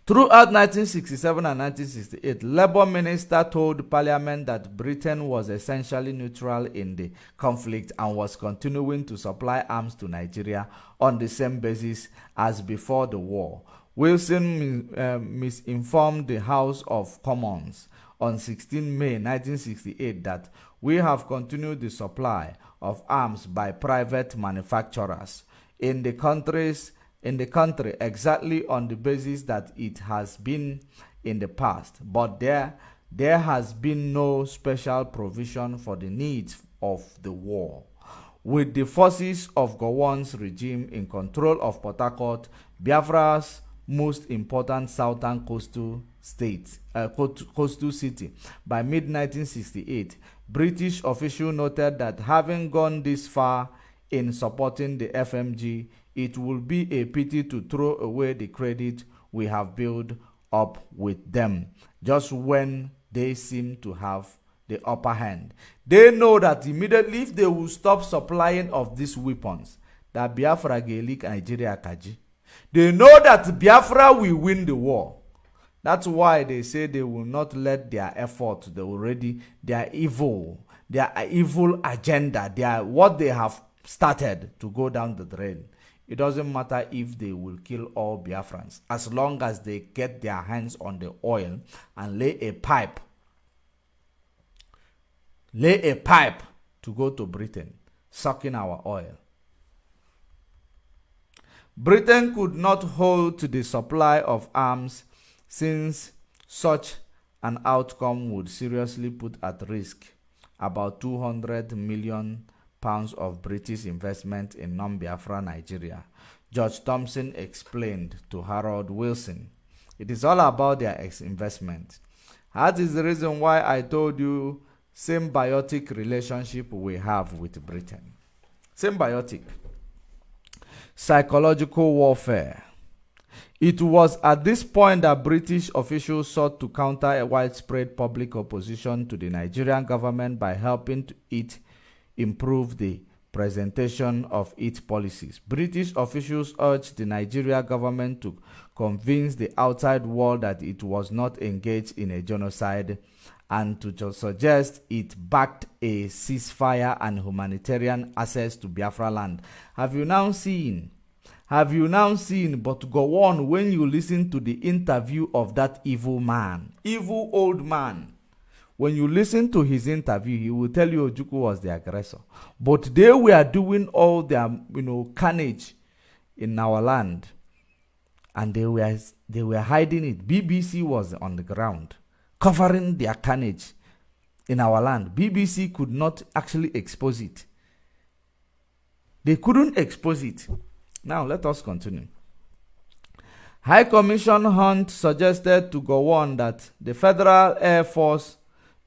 Throughout 1967 and 1968, Labour minister told Parliament that Britain was essentially neutral in the conflict and was continuing to supply arms to Nigeria on the same basis as before the war. Wilson misinformed the House of Commons on 16 May 1968 that we have continued the supply of arms by private manufacturers in the country exactly on the basis that it has been in the past, but there there has been no special provision for the needs of the war. With the forces of Gowon's regime in control of Port Harcourt, Biafra's most important southern coastal city, by mid-1968, British officials noted that having gone this far in supporting the FMG, it would be a pity to throw away the credit we have built up with them, just when they seem to have the upper hand. They know that immediately if they will stop supplying of these weapons, that Biafra Gaelic Nigeria Kaji. They know that Biafra will win the war. That's why they say they will not let their effort, their evil agenda, what they have started to go down the drain. It doesn't matter if they will kill all Biafrans, as long as they get their hands on the oil and lay a pipe to go to Britain, sucking our oil. Britain could not hold to the supply of arms, since such an outcome would seriously put at risk about 200 million pounds of British investment in non-Biafra Nigeria. George Thompson explained to Harold Wilson. It is all about their investment. That is the reason why I told you symbiotic relationship we have with Britain. Symbiotic. Psychological warfare. It was at this point that British officials sought to counter a widespread public opposition to the Nigerian government by helping it improve the presentation of its policies. British officials urged the Nigerian government to convince the outside world that it was not engaged in a genocide, and to suggest it backed a ceasefire and humanitarian access to Biafra land. Have you now seen? But go on, when you listen to the interview of that evil old man, when you listen to his interview, he will tell you Ojukwu was the aggressor. But they were doing all their, carnage in our land, and they were hiding it. BBC was on the ground, covering their carnage in our land. BBC could not actually expose it. They couldn't expose it. Now, let us continue. High Commissioner Hunt suggested to go on that the Federal Air Force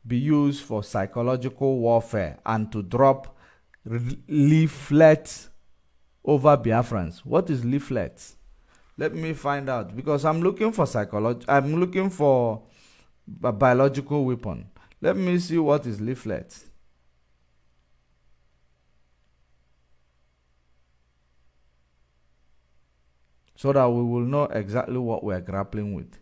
be used for psychological warfare and to drop leaflets over Biafrans. What is leaflets? Let me find out, because I'm looking for I'm looking for a biological weapon. Let me see what is leaflets. So that we will know exactly what we're grappling with.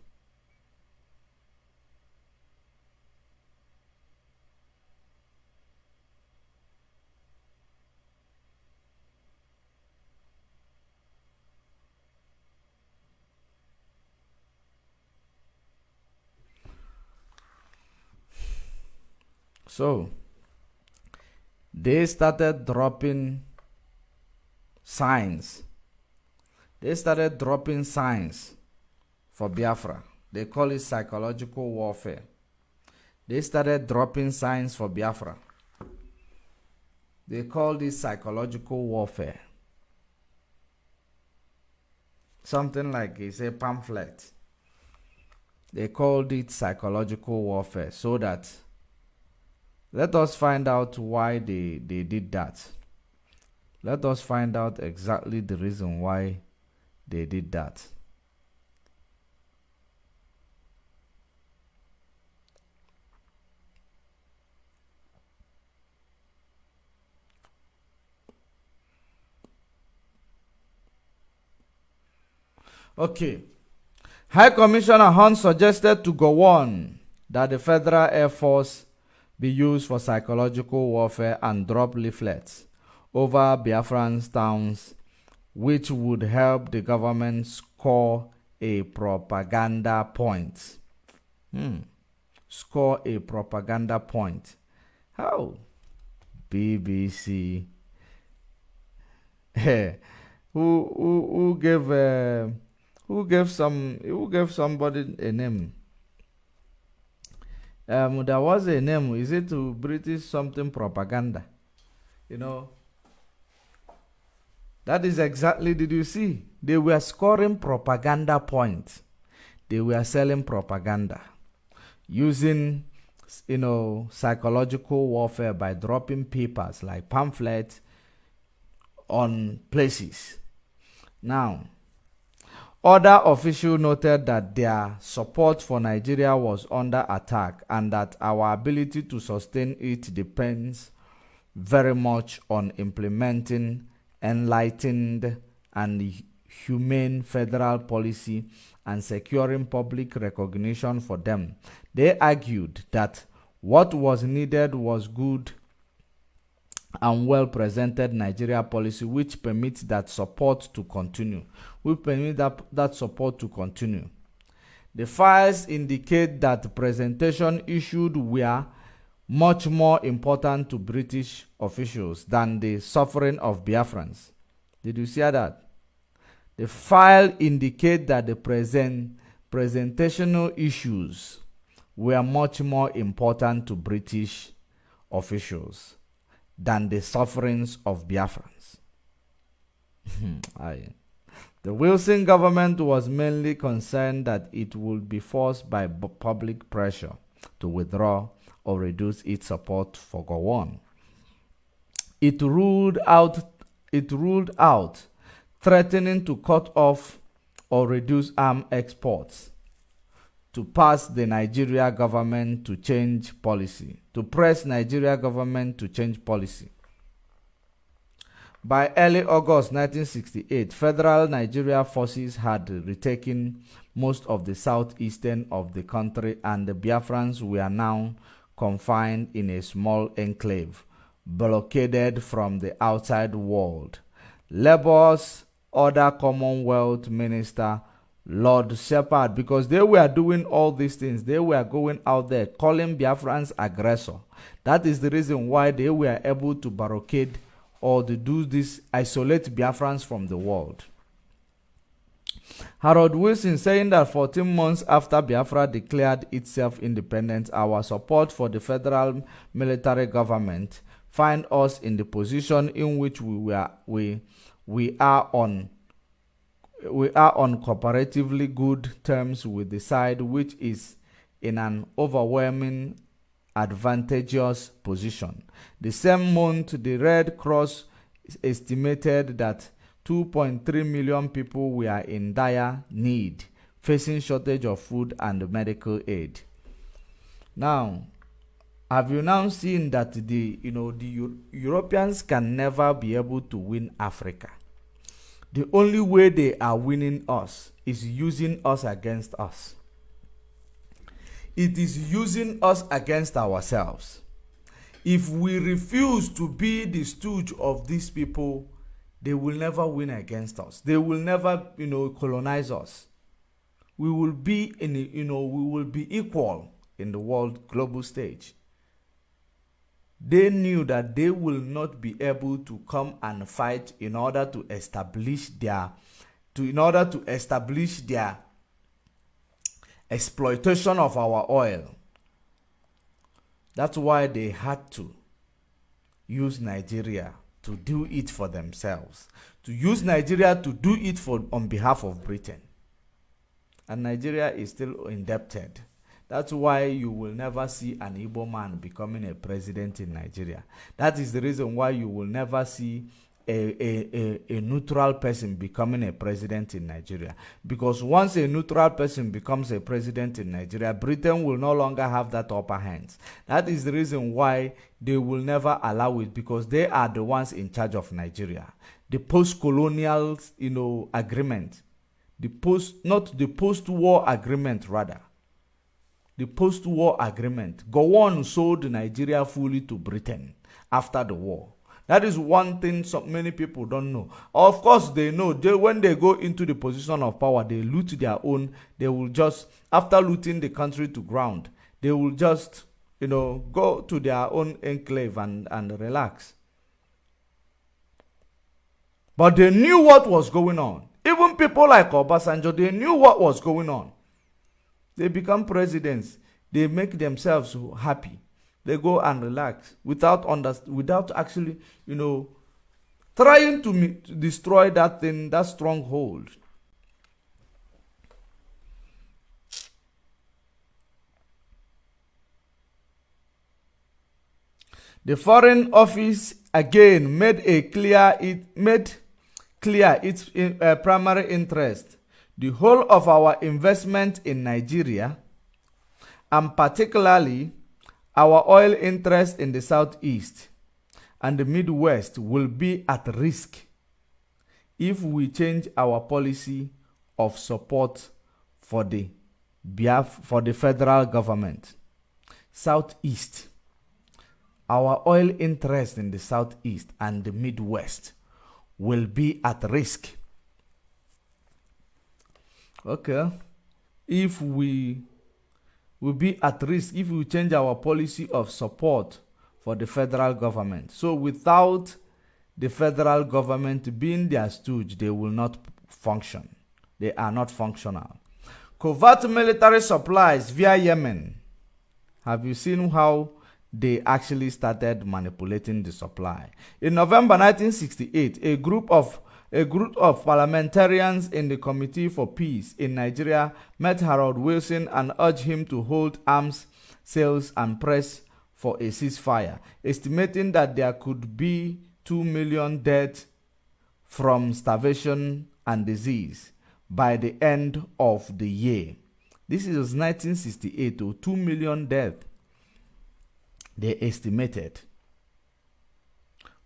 So, they started dropping signs. They started dropping signs for Biafra. They call it psychological warfare. They started dropping signs for Biafra. They call this psychological warfare. Something like it's a pamphlet. They called it psychological warfare, so that let us find out why they did that. Let us find out exactly the reason why they did that. Okay. High Commissioner Hunt suggested to go on that the Federal Air Force be used for psychological warfare and drop leaflets over Biafran towns, which would help the government score a propaganda point. Score a propaganda point. How? BBC. who gave somebody a name? There was a name. Is it to British something propaganda? You know, that is exactly, did you see? They were scoring propaganda points. They were selling propaganda using, psychological warfare by dropping papers like pamphlets on places. Now, other officials noted that their support for Nigeria was under attack and that our ability to sustain it depends very much on implementing enlightened and humane federal policy and securing public recognition for them. They argued that what was needed was good and well presented Nigeria policy which permits that support to continue. That support to continue. The files indicate that the presentation issued were much more important to British officials than the suffering of Biafrans. Did you see that? The file indicate that the presentational issues were much more important to British officials than the sufferings of Biafrans. The Wilson government was mainly concerned that it would be forced by public pressure to withdraw or reduce its support for Gowon. It ruled out threatening to cut off or reduce arms exports, to press the Nigeria government to change policy. By early August 1968, federal Nigeria forces had retaken most of the southeastern of the country, and the Biafrans were now confined in a small enclave, blockaded from the outside world. Labour's other Commonwealth Minister, Lord Shepherd, because they were doing all these things, they were going out there calling Biafrans aggressor. That is the reason why they were able to barricade or to do this, isolate Biafrans from the world. Harold Wilson saying that 14 months after Biafra declared itself independent, our support for the federal military government find us in the position in which we are on comparatively good terms with the side which is in an overwhelming advantageous position. The same month, the Red Cross estimated that 2.3 million people were in dire need, facing shortage of food and medical aid. Now, have you now seen that the Europeans can never be able to win Africa? The only way they are winning us is using us against us. It is using us against ourselves. If we refuse to be the stooge of these people, they will never win against us. They will never, colonize us. We will be equal in the world global stage. They knew that they will not be able to come and fight in order to establish their exploitation of our oil. That's why they had to use Nigeria to do it for themselves, to use Nigeria to do it on behalf of Britain. And Nigeria is still indebted. That's why you will never see an Igbo man becoming a president in Nigeria. That is the reason why you will never see a neutral person becoming a president in Nigeria. Because once a neutral person becomes a president in Nigeria, Britain will no longer have that upper hand. That is the reason why they will never allow it, because they are the ones in charge of Nigeria. The post-colonial, agreement, not the post-war agreement, rather. The post-war agreement. Gowon sold Nigeria fully to Britain after the war. That is one thing many people don't know. Of course, they know. When they go into the position of power, they loot their own. They will just, after looting the country to ground, they will just, go to their own enclave and relax. But they knew what was going on. Even people like Obasanjo, they knew what was going on. They become presidents. they make themselves happy. They go and relax without actually, trying to destroy that thing, that stronghold. The Foreign Office again made clear its primary interest. The whole of our investment in Nigeria, and particularly our oil interest in the southeast and the Midwest, will be at risk if we change our policy of support for the federal government. Southeast. Our oil interest in the southeast and the Midwest will be at risk. Okay. If we will be at risk if we change our policy of support for the federal government. So without the federal government being their stooge, they will not function. They are not functional. Covert military supplies via Yemen. Have you seen how they actually started manipulating the supply? In November 1968, a group of parliamentarians in the Committee for Peace in Nigeria met Harold Wilson and urged him to hold arms sales and press for a ceasefire, estimating that there could be 2 million dead from starvation and disease by the end of the year. This is 1968, 2 million dead, they estimated.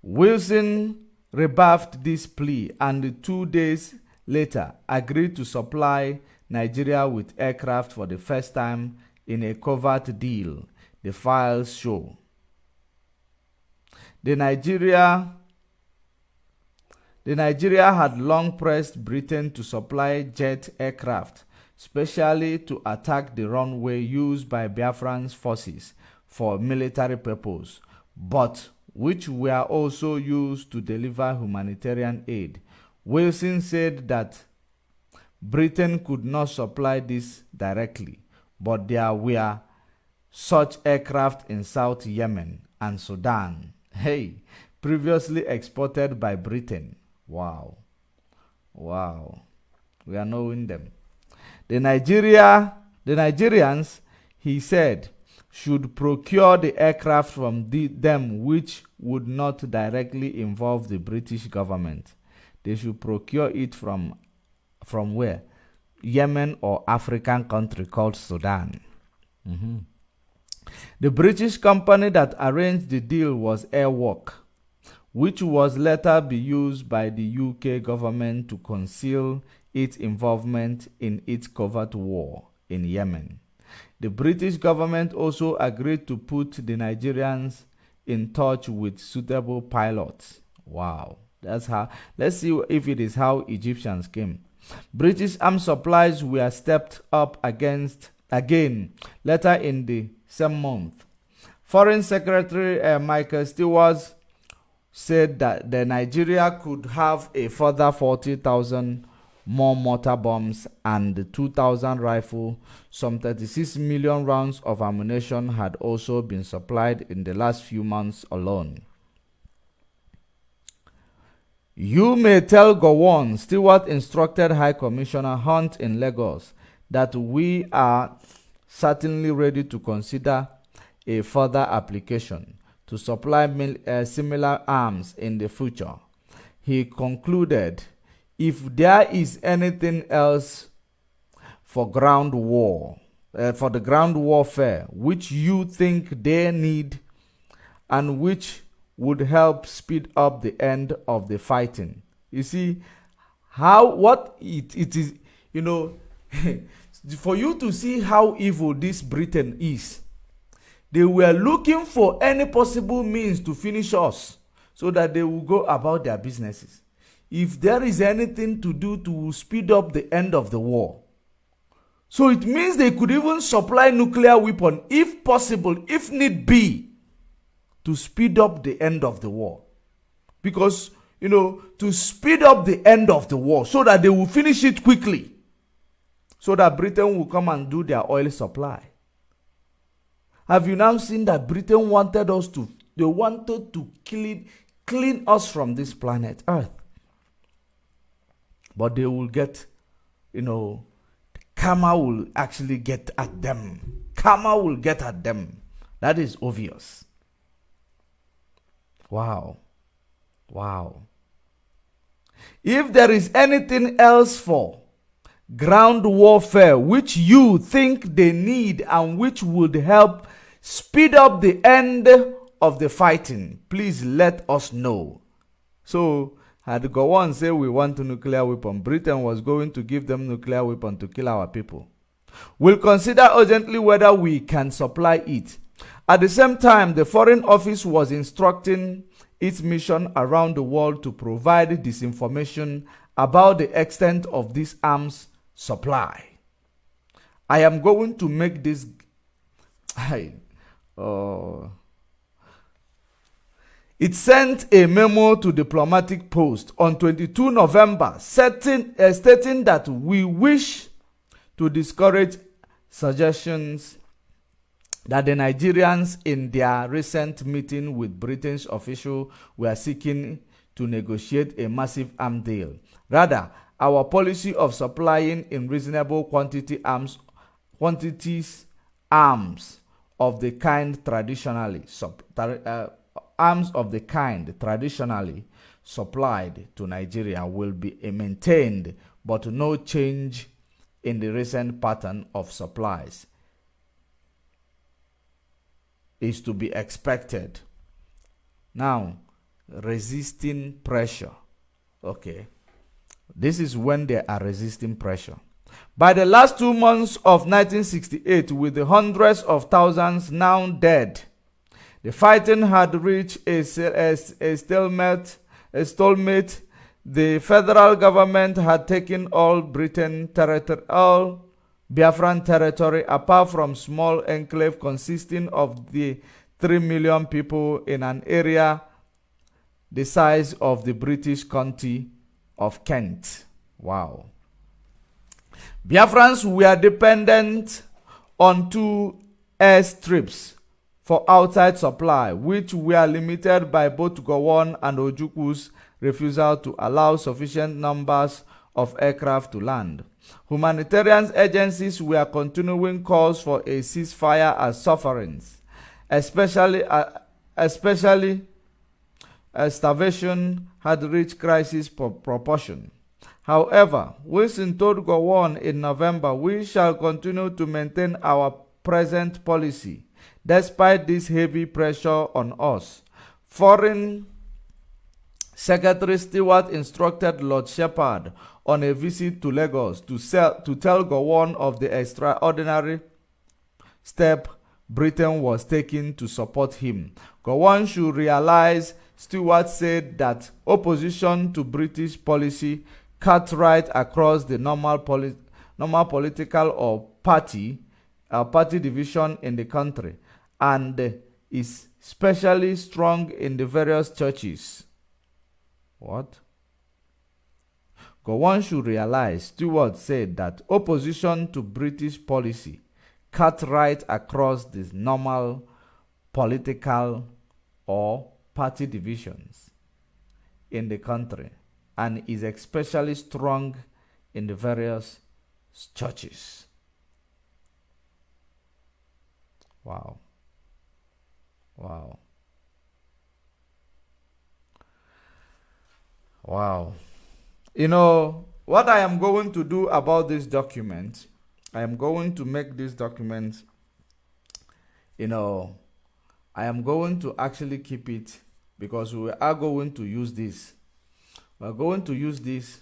Wilson rebuffed this plea and 2 days later agreed to supply Nigeria with aircraft for the first time in a covert deal, the files show. The Nigeria had long pressed Britain to supply jet aircraft, specially to attack the runway used by Biafrans forces for military purpose, but which were also used to deliver humanitarian aid. Wilson said that Britain could not supply this directly, but there were such aircraft in South Yemen and Sudan, previously exported by Britain. Wow. We are knowing them. The Nigerians, he said, should procure the aircraft from them which would not directly involve the British government. They should procure it from where? Yemen or African country called Sudan. The British company that arranged the deal was Airwork, which was later be used by the UK government to conceal its involvement in its covert war in Yemen. The British government also agreed to put the Nigerians in touch with suitable pilots. Wow. That's how. Let's see if it is how Egyptians came. British armed supplies were stepped up again later in the same month. Foreign Secretary Michael Stewart said that the Nigeria could have a further 40,000 more mortar bombs and 2,000 rifles. Some 36 million rounds of ammunition had also been supplied in the last few months alone. You may tell Gowon, Stewart instructed High Commissioner Hunt in Lagos, that we are certainly ready to consider a further application to supply similar arms in the future. He concluded, if there is anything else for the ground warfare which you think they need and which would help speed up the end of the fighting. You see what it is, for you to see how evil this Britain is. They were looking for any possible means to finish us so that they will go about their businesses. If there is anything to do to speed up the end of the war. So it means they could even supply nuclear weapon if possible, if need be, to speed up the end of the war. Because, to speed up the end of the war so that they will finish it quickly. So that Britain will come and do their oil supply. Have you now seen that Britain wanted to clean us from this planet Earth? But they will get, karma will actually get at them. Karma will get at them. That is obvious. Wow. If there is anything else for ground warfare which you think they need and which would help speed up the end of the fighting, please let us know. So, had Gowon say we want a nuclear weapon, Britain was going to give them nuclear weapon to kill our people. We'll consider urgently whether we can supply it. At the same time, the Foreign Office was instructing its mission around the world to provide disinformation about the extent of this arms supply. I am going to make this. It sent a memo to diplomatic post on 22 November stating that we wish to discourage suggestions that the Nigerians in their recent meeting with British officials were seeking to negotiate a massive arms deal. Rather, our policy of supplying in reasonable quantities arms of the kind traditionally supplied to Nigeria will be maintained, but no change in the recent pattern of supplies is to be expected. Now, resisting pressure. Okay. This is when they are resisting pressure. By the last 2 months of 1968, with the hundreds of thousands now dead, the fighting had reached a stalemate. The federal government had taken all Biafran territory, apart from small enclave consisting of the 3 million people in an area the size of the British county of Kent. Wow. Biafrans were dependent on 2 airstrips for outside supply, which were limited by both Gowon and Ojukwu's refusal to allow sufficient numbers of aircraft to land. Humanitarian agencies were continuing calls for a ceasefire as sufferings, especially as starvation had reached crisis proportion. However, Wilson told Gowon in November, we shall continue to maintain our present policy despite this heavy pressure on us. Foreign Secretary Stewart instructed Lord Shepherd on a visit to Lagos to tell Gowon of the extraordinary step Britain was taking to support him. Gowon should realize, Stewart said, that opposition to British policy cut right across the normal political or party division in the country, and is especially strong in the various churches. What? Gowon should realize, Stewart said, that opposition to British policy cut right across the normal political or party divisions in the country, and is especially strong in the various churches. Wow. Wow. Wow. You know, what I am going to do about this document, I am going to make this document, I am going to actually keep it, because we are going to use this. We are going to use this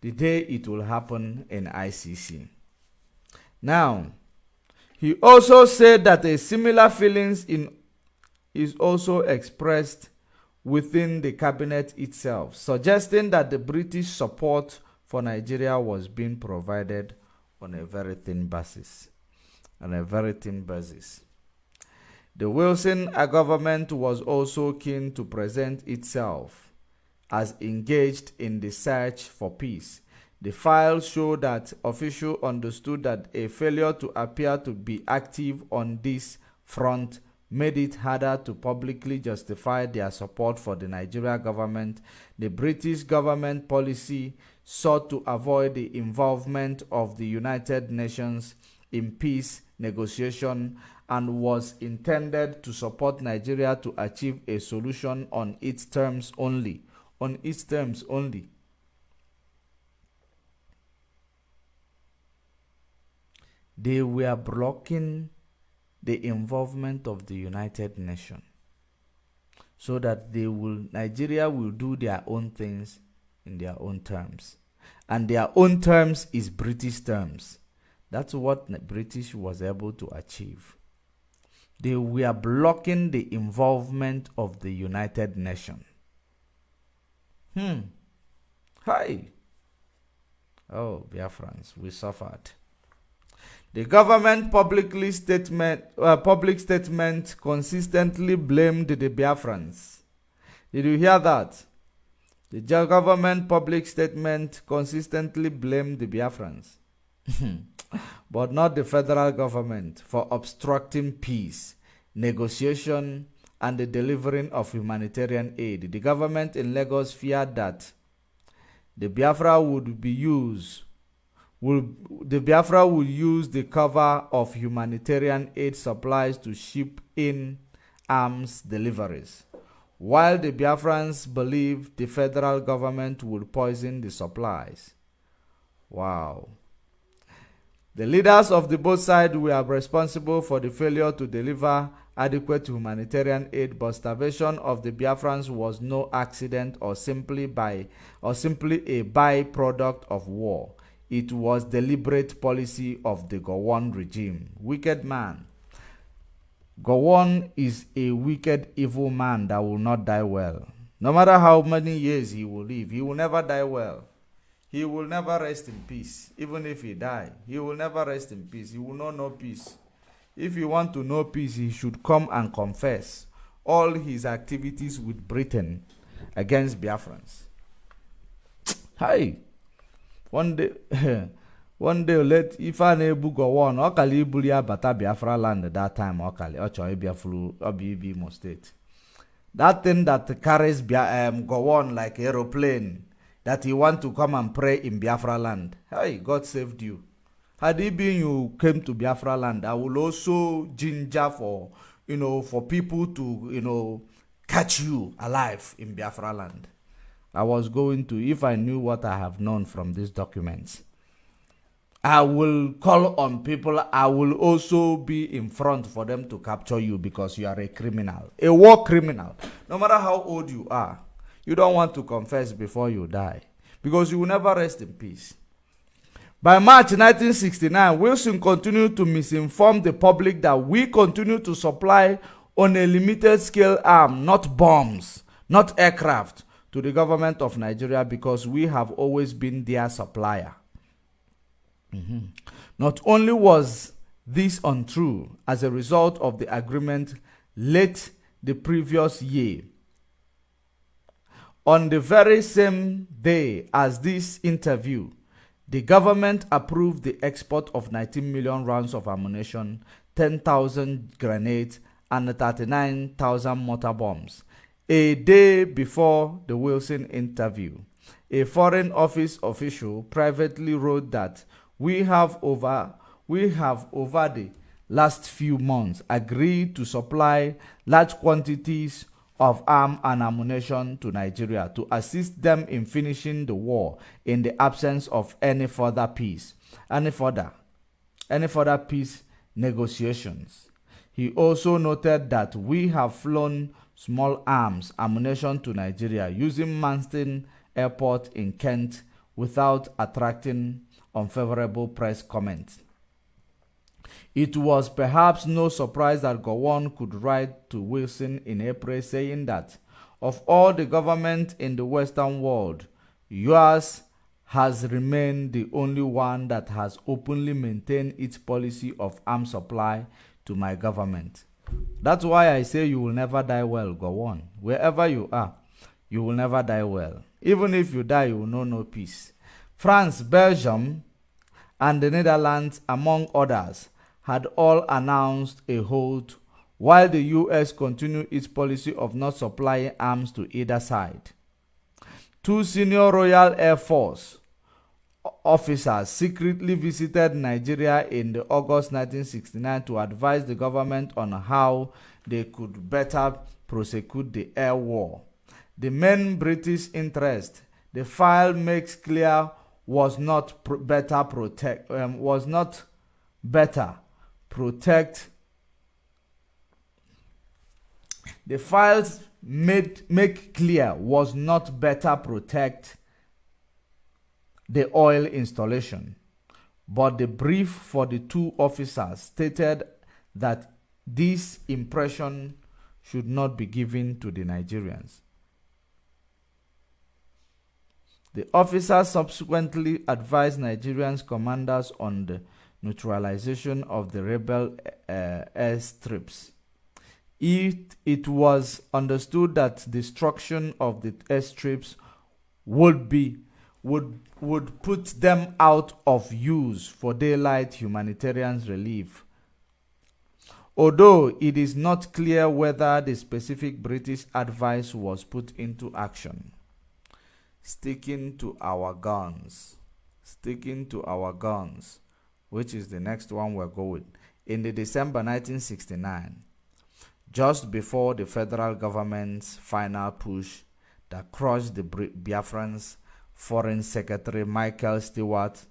the day it will happen in ICC. Now, he also said that a similar feelings is also expressed within the cabinet itself, suggesting that the British support for Nigeria was being provided on a very thin basis. The Wilson government was also keen to present itself as engaged in the search for peace. The files show that officials understood that a failure to appear to be active on this front made it harder to publicly justify their support for the Nigeria government. The British government policy sought to avoid the involvement of the United Nations in peace negotiation and was intended to support Nigeria to achieve a solution on its terms only. On its terms only. They were blocking the involvement of the United Nations so that Nigeria will do their own things in their own terms. And their own terms is British terms. That's what the British was able to achieve. They were blocking the involvement of the United Nations. Hi. Oh, Biafrans, we suffered. The government public statement consistently blamed the Biafrans. Did you hear that? The government public statement consistently blamed the Biafrans, but not the federal government for obstructing peace, negotiation, and the delivering of humanitarian aid. The government in Lagos feared that the Biafra would use the cover of humanitarian aid supplies to ship in arms deliveries, while the Biafrans believed the federal government would poison the supplies. Wow. The leaders of both sides were responsible for the failure to deliver adequate humanitarian aid, but starvation of the Biafrans was no accident or simply a byproduct of war. It was deliberate policy of the Gowon regime. Wicked man. Gowon is a wicked, evil man that will not die well. No matter how many years he will live, he will never die well. He will never rest in peace. Even if he die, he will never rest in peace. He will not know peace. If you want to know peace, he should come and confess all his activities with Britain against Biafrans. Hi. One day, let if I nebu go on, Okali Bulia Bata Biafra land at that time, Okali, Ocho Biafru, Imo State. That thing that carries go on like aeroplane, that he want to come and pray in Biafra land. Hey, God saved you. Had it been you came to Biafra land, I will also ginger for people to, catch you alive in Biafra land. I was going to, if I knew what I have known from these documents, I will call on people. I will also be in front for them to capture you because you are a criminal, a war criminal. No matter how old you are, you don't want to confess before you die because you will never rest in peace. By March 1969, Wilson continued to misinform the public that we continue to supply on a limited scale arms, not bombs, not aircraft, to the government of Nigeria because we have always been their supplier. Not only was this untrue as a result of the agreement late the previous year, on the very same day as this interview, the government approved the export of 19 million rounds of ammunition, 10,000 grenades, and 39,000 mortar bombs. A day before the Wilson interview, a Foreign Office official privately wrote that we have over the last few months agreed to supply large quantities of arms and ammunition to Nigeria to assist them in finishing the war in the absence of any further peace negotiations. He also noted that we have flown small arms ammunition to Nigeria using Manston Airport in Kent without attracting unfavorable press comments. It was perhaps no surprise that Gowon could write to Wilson in April saying that of all the governments in the Western world, yours has remained the only one that has openly maintained its policy of arms supply to my government. That's why I say you will never die well, Gowon. Wherever you are, you will never die well. Even if you die, you will know no peace. France, Belgium, and the Netherlands, among others, had all announced a hold while the US continued its policy of not supplying arms to either side. Two senior Royal Air Force officers secretly visited Nigeria in August 1969 to advise the government on how they could better prosecute the air war. The main British interest, the file makes clear, was not better protect. The files make clear was not better protect the oil installation, but the brief for the two officers stated that this impression should not be given to the Nigerians. The officers subsequently advised Nigerian commanders on the neutralization of the rebel airstrips. It was understood that destruction of the airstrips would put them out of use for daylight humanitarian relief. Although it is not clear whether the specific British advice was put into action. Sticking to our guns, which is the next one we're going. In the December 1969, just before the federal government's final push that crushed the Biafrans, Foreign Secretary Michael Stewart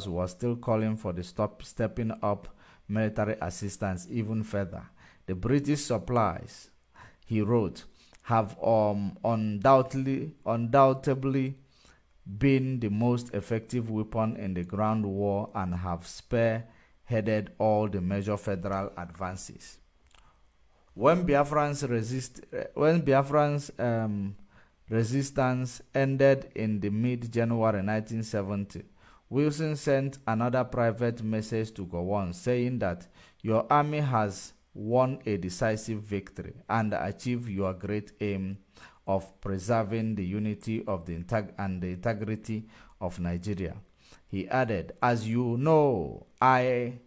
was still calling for the stepping up military assistance even further. The British supplies, he wrote, have undoubtedly been the most effective weapon in the ground war and have spearheaded all the major federal advances. When Biafrans resistance ended in the mid-January 1970, Wilson sent another private message to Gowon saying that your army has won a decisive victory and achieved your great aim of preserving the unity of the integrity of Nigeria. He added, as you know, I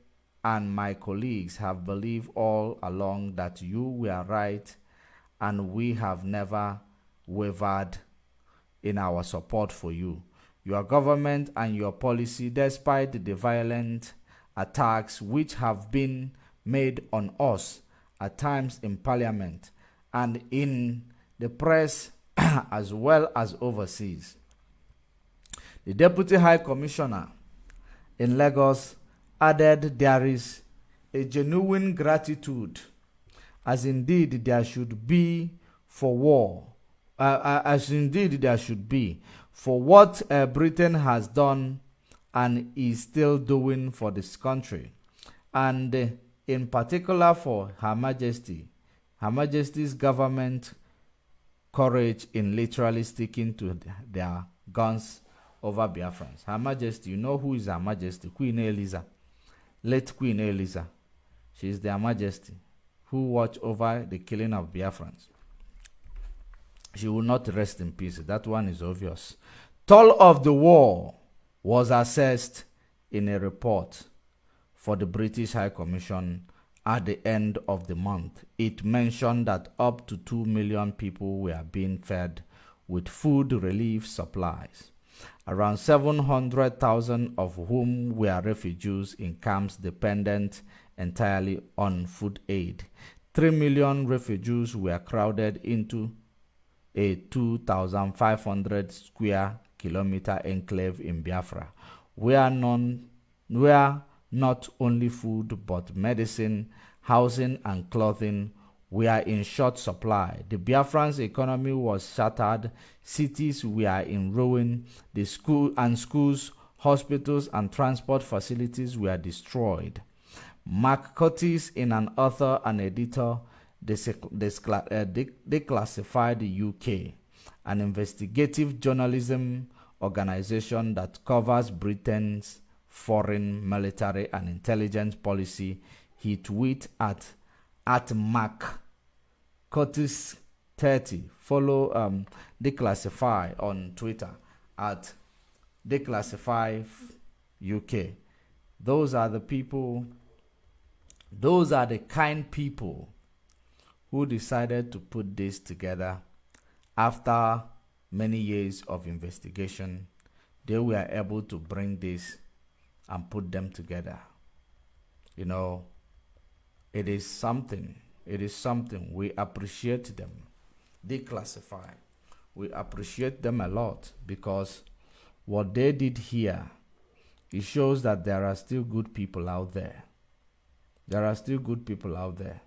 and my colleagues have believed all along that you were right, and we have never wavered in our support for you, your government, and your policy, despite the violent attacks which have been made on us at times in Parliament and in the press as well as overseas. The Deputy High Commissioner in Lagos added there is a genuine gratitude, as indeed there should be for what Britain has done and is still doing for this country, and in particular for Her Majesty's government courage in literally sticking to their guns over Biafrans. Her Majesty, you know who is Her Majesty? Queen Eliza. Late Queen Eliza. She is their Majesty who watched over the killing of Biafrans. She will not rest in peace. That one is obvious. Toll of the war was assessed in a report for the British High Commission at the end of the month. It mentioned that up to 2 million people were being fed with food relief supplies, around 700,000 of whom were refugees in camps dependent entirely on food aid. 3 million refugees were crowded into a 2,500 square kilometer enclave in Biafra, where not only food but medicine, housing, and clothing were in short supply. The Biafran's economy was shattered, cities were in ruin, the schools, hospitals, and transport facilities were destroyed. Mark Curtis, in an author and editor, Declassified UK, an investigative journalism organization that covers Britain's foreign, military, and intelligence policy, he tweeted at Mark Curtis 30. Follow Declassified on Twitter at Declassified UK. Those are the people, those are the kind people who decided to put this together. After many years of investigation, they were able to bring this and put them together. You know, it is something. It is something. We appreciate them. Declassified. We appreciate them a lot because what they did here, it shows that there are still good people out there. There are still good people out there.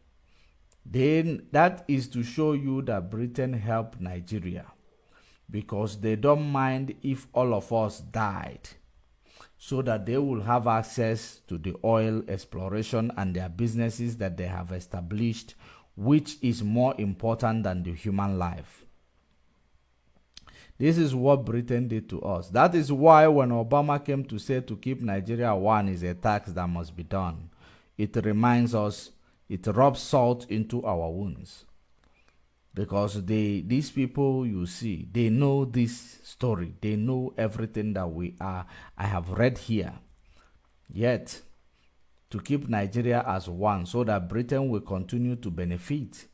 Then that is to show you that Britain helped Nigeria because they don't mind if all of us died, so that they will have access to the oil exploration and their businesses that they have established, which is more important than the human life. This is what Britain did to us. That is why when Obama came to say to keep Nigeria one is a tax that must be done, it reminds us, it rubs salt into our wounds. Because these people you see, they know this story. They know everything that I have read here. Yet, to keep Nigeria as one so that Britain will continue to benefit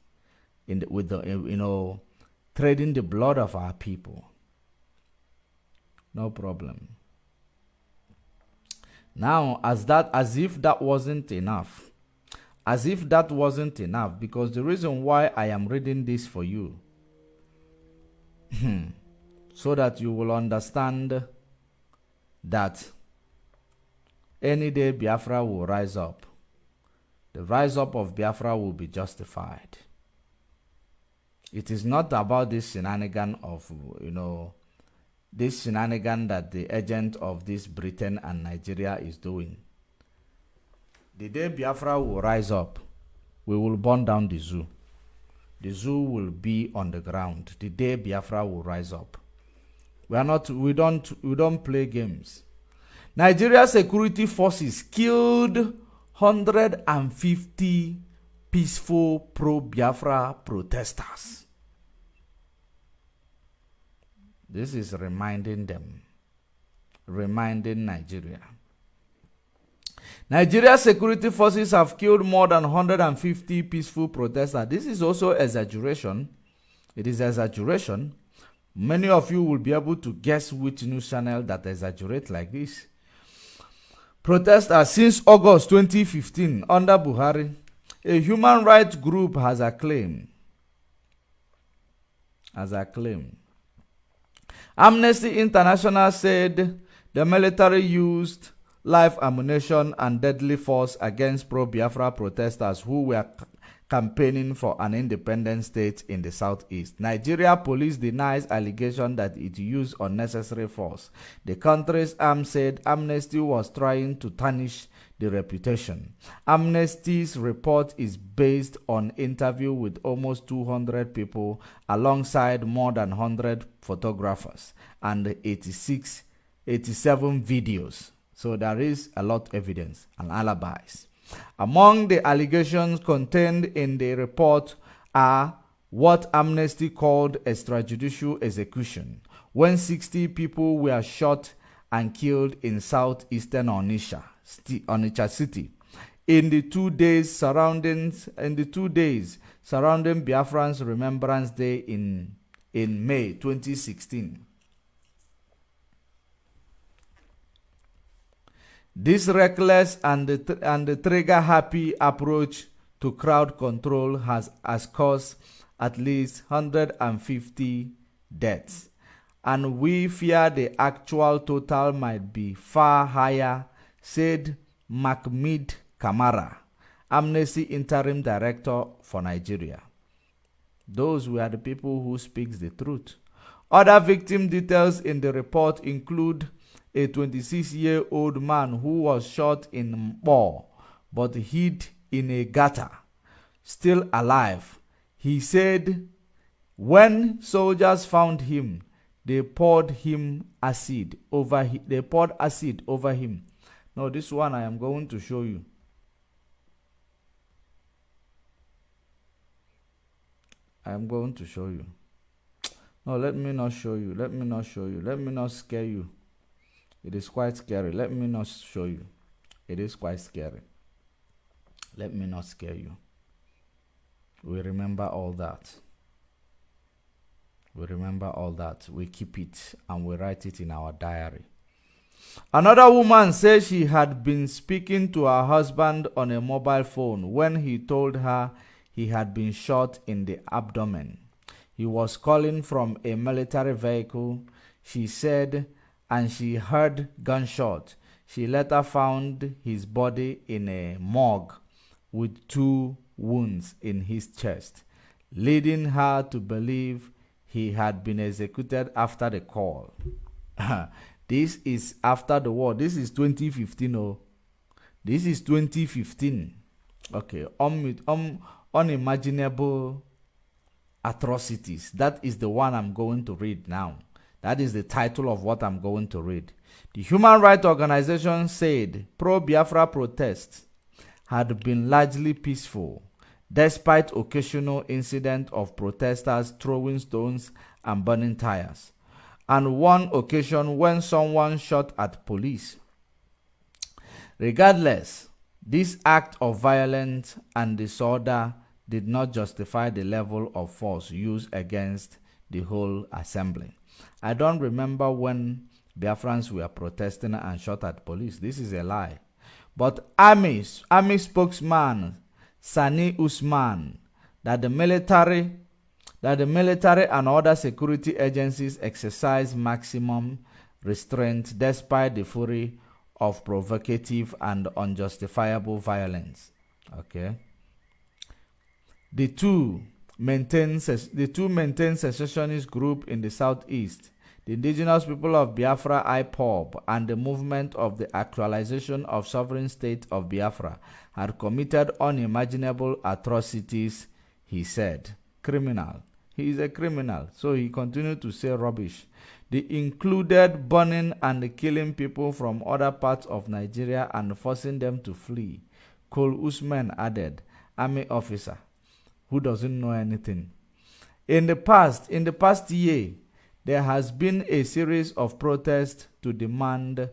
with the, trading the blood of our people. No problem. Now, as if that wasn't enough, because the reason why I am reading this for you, so that you will understand that any day Biafra will rise up. The rise up of Biafra will be justified. It is not about this shenanigan of, this shenanigan that the agent of this Britain and Nigeria is doing. The day Biafra will rise up, we will burn down the zoo. The zoo will be on the ground. The day Biafra will rise up. We don't play games. Nigeria security forces killed 150 peaceful pro-Biafra protesters. This is reminding Nigeria. Nigeria security forces have killed more than 150 peaceful protesters. This is also exaggeration. It is exaggeration. Many of you will be able to guess which news channel that exaggerate like this. Protesters since August 2015 under Buhari, a human rights group has acclaimed. Amnesty International said the military used live ammunition and deadly force against pro-Biafra protesters who were campaigning for an independent state in the southeast. Nigeria police denies allegation that it used unnecessary force. The country's arm said Amnesty was trying to tarnish the reputation. Amnesty's report is based on interview with almost 200 people alongside more than 100 photographers and 87 videos. So there is a lot of evidence and alibis. Among the allegations contained in the report are what Amnesty called extrajudicial execution, when 60 people were shot and killed in southeastern Onitsha City in the 2 days surrounding Biafrans Remembrance Day in May 2016. This reckless and the trigger-happy approach to crowd control has caused at least 150 deaths, and we fear the actual total might be far higher, said Mahmoud Kamara, Amnesty Interim Director for Nigeria. Those were the people who speak the truth. Other victim details in the report include a 26-year-old man who was shot in Mbo but hid in a gutter, still alive. He said when soldiers found him, they poured acid over him. Now this one I am going to show you. No, let me not show you. Let me not scare you. It is quite scary. Let me not show you. It is quite scary. Let me not scare you. We remember all that. We remember all that. We keep it and we write it in our diary. Another woman says she had been speaking to her husband on a mobile phone when he told her he had been shot in the abdomen. He was calling from a military vehicle, she said, and she heard gunshot. She later found his body in a morgue with 2 wounds in his chest, leading her to believe he had been executed after the call. This is after the war. This is 2015. Oh, this is 2015. Okay, unimaginable atrocities. That is the one I'm going to read now. That is the title of what I'm going to read. The human rights organization said pro-Biafra protests had been largely peaceful, despite occasional incidents of protesters throwing stones and burning tires, and one occasion when someone shot at police. Regardless, this act of violence and disorder did not justify the level of force used against the whole assembly. I don't remember when Biafrans were protesting and shot at police. This is a lie. But army spokesman Sani Usman that the military and other security agencies exercise maximum restraint despite the fury of provocative and unjustifiable violence. Okay. The two maintain secessionist group in the southeast, the indigenous people of Biafra IPOB, and the movement of the actualization of sovereign state of Biafra had committed unimaginable atrocities, he said. Criminal. He is a criminal, so he continued to say rubbish. They included burning and killing people from other parts of Nigeria and forcing them to flee. Cole Usman added, army officer who doesn't know anything. In the past year, there has been a series of protests to demand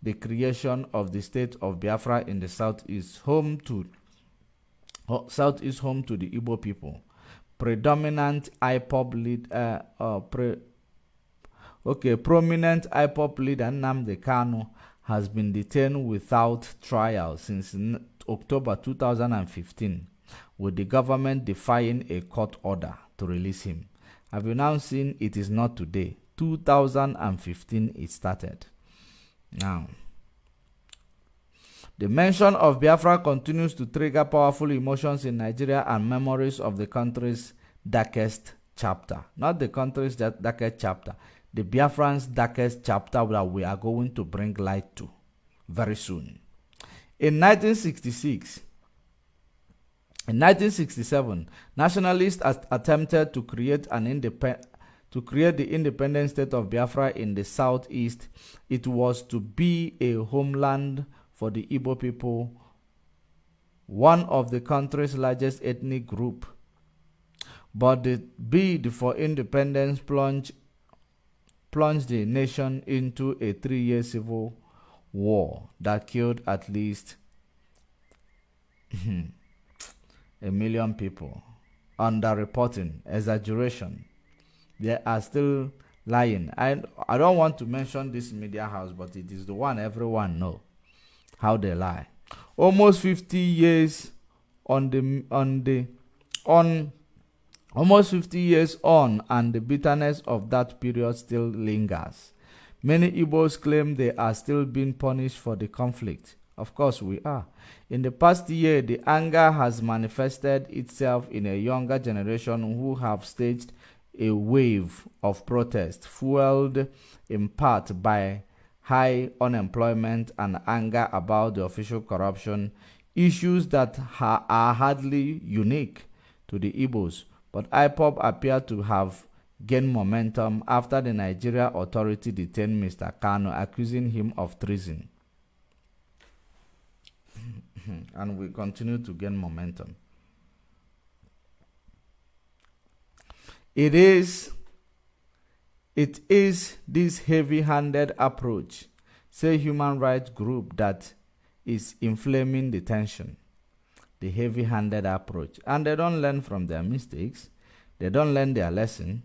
the creation of the state of Biafra in the southeast, home to the Igbo people. Prominent IPOB leader Nnamdi Kanu has been detained without trial since October 2015, with the government defying a court order to release him. Have you now seen it is not today? 2015 it started. Now, the mention of Biafra continues to trigger powerful emotions in Nigeria and memories of the country's darkest chapter. Not the country's darkest chapter, the Biafrans' darkest chapter that we are going to bring light to very soon. In 1967, nationalists attempted to create the independent state of Biafra in the southeast. It was to be a homeland for the Igbo people, one of the country's largest ethnic group. But the bid for independence plunged the nation into a 3-year civil war that killed at least 1 million people. Underreporting, exaggeration. They are still lying. I don't want to mention this media house, but it is the one everyone knows how they lie. Almost 50 years almost 50 years on, and the bitterness of that period still lingers. Many Igbos claim they are still being punished for the conflict. Of course we are. In the past year, the anger has manifested itself in a younger generation who have staged a wave of protest, fueled in part by high unemployment and anger about the official corruption, issues that are hardly unique to the Igbos. But IPOB appear to have gained momentum after the Nigeria authority detained Mr. Kanu, accusing him of treason. And we continue to gain momentum. It is this heavy-handed approach, say human rights group, that is inflaming the tension, the heavy-handed approach. And they don't learn from their mistakes. They don't learn their lesson.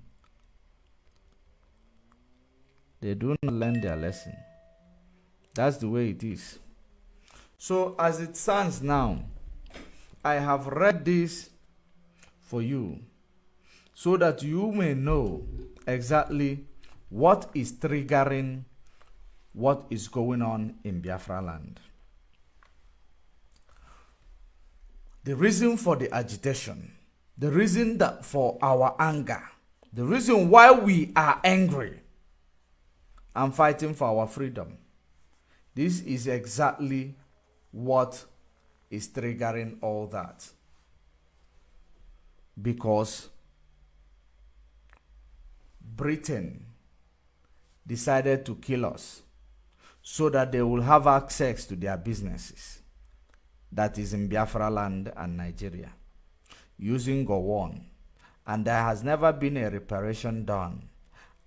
They do not learn their lesson. That's the way it is. So as it stands now, I have read this for you so that you may know exactly what is triggering what is going on in Biafra land. The reason for the agitation, the reason that for our anger, the reason why we are angry and fighting for our freedom. This is exactly what is triggering all that. Because Britain decided to kill us so that they will have access to their businesses that is in Biafra land and Nigeria using Gowon, and there has never been a reparation done.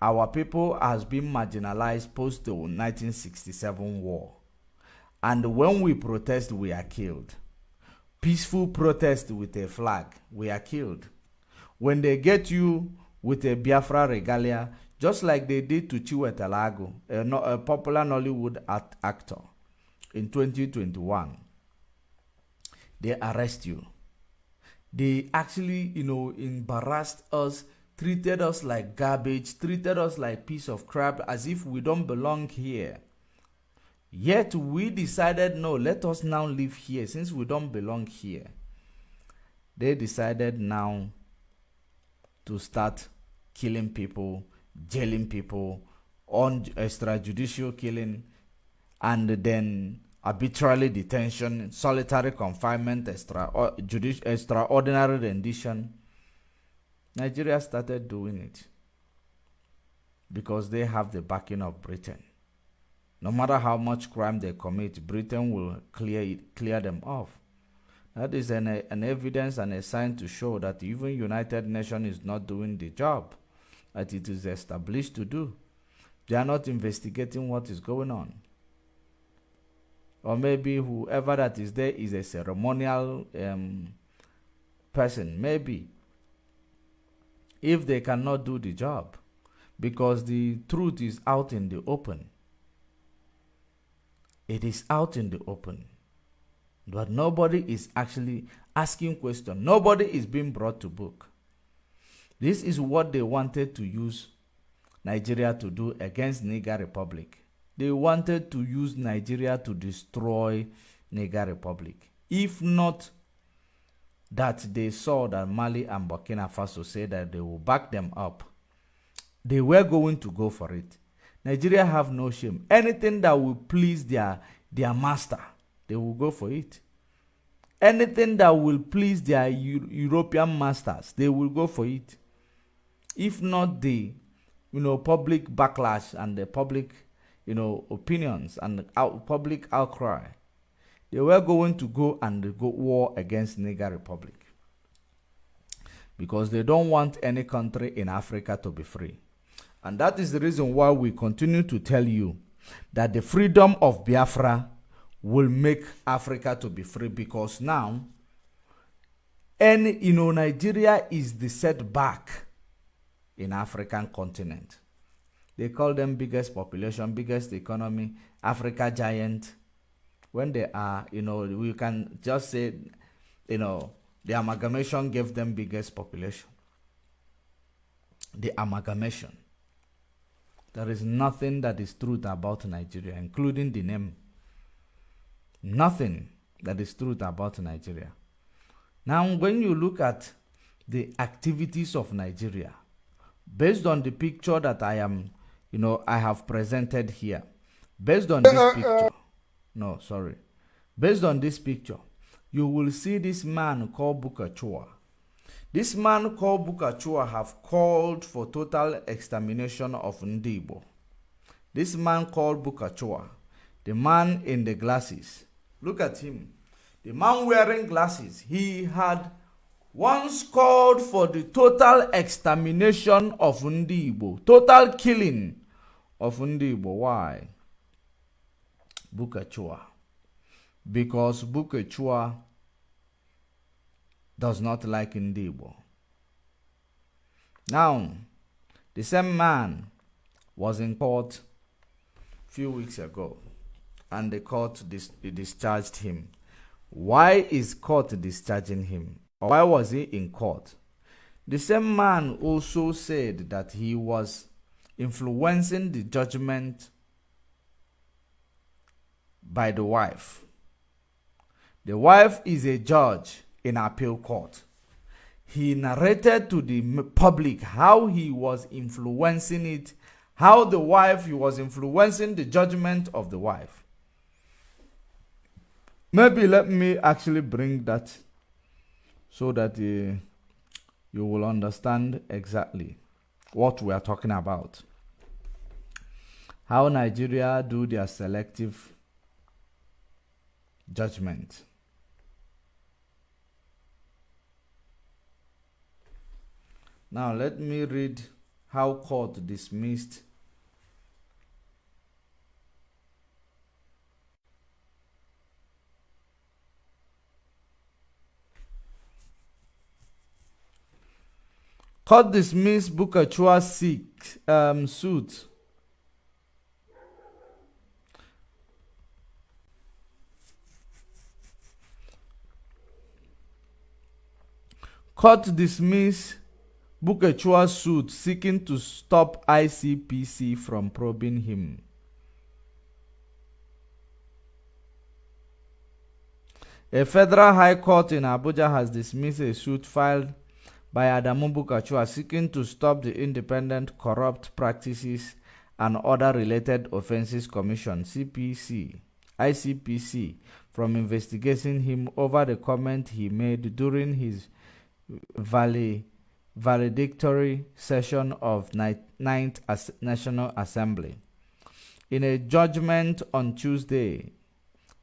Our people has been marginalized post the 1967 war, and when we protest, we are killed. Peaceful protest with a flag, we are killed. When they get you with a Biafra regalia, just like they did to Chiwetalago, a popular Nollywood actor, in 2021, they arrest you. They actually, embarrassed us, treated us like garbage, treated us like piece of crap, as if we don't belong here. Yet we decided, no, let us now live here since we don't belong here. They decided now to start killing people, jailing people, on extrajudicial killing, and then arbitrary detention, solitary confinement, extraordinary rendition. Nigeria started doing it because they have the backing of Britain. No matter how much crime they commit, Britain will clear them off. That is an evidence and a sign to show that even United Nations is not doing the job that it is established to do. They are not investigating what is going on. Or maybe whoever that is there is a ceremonial person, maybe. If they cannot do the job, because the truth is out in the open. It is out in the open. But nobody is actually asking questions. Nobody is being brought to book. This is what they wanted to use Nigeria to do against Niger Republic. They wanted to use Nigeria to destroy Niger Republic. If not that they saw that Mali and Burkina Faso said that they will back them up, they were going to go for it. Nigeria have no shame. Anything that will please their master, they will go for it. Anything that will please their European masters, they will go for it. If not the, public backlash and the public, opinions and public outcry, they were going to go and go war against Niger Republic. Because they don't want any country in Africa to be free. And that is the reason why we continue to tell you that the freedom of Biafra will make Africa to be free, because now, Nigeria is the setback in African continent. They call them biggest population, biggest economy, Africa giant. When they are, we can just say, the amalgamation gave them biggest population. The amalgamation. There is nothing that is truth about Nigeria, including the name. Nothing that is truth about Nigeria. Now, when you look at the activities of Nigeria, based on the picture that I have presented here, based on this picture, based on this picture, you will see this man called Bukachua. This man called Bukachua have called for total extermination of Ndibo. This man called Bukachua, the man in the glasses. Look at him. The man wearing glasses. He had once called for the total extermination of Ndibo. Total killing of Ndibo. Why? Bukachua. because Bukechua does not like Ndibo. Now, the same man was in court a few weeks ago, and the court discharged him. Why is court discharging him? Or why was he in court? The same man also said that he was influencing the judgment by the wife. The wife is a judge in appeal court. He narrated to the public how he was influencing it, how the wife, he was influencing the judgment of the wife. Maybe let me actually bring that so that you will understand exactly what we are talking about. How Nigeria do their selective judgment. Now let me read how court dismissed Bukachua's suit. Court dismissed Bukachua's suit seeking to stop ICPC from probing him. A federal high court in Abuja has dismissed a suit filed by Adamu Bukachua seeking to stop the Independent Corrupt Practices and Other Related Offences Commission ICPC from investigating him over the comment he made during his valedictory session of 9th National Assembly. In a judgment on Tuesday,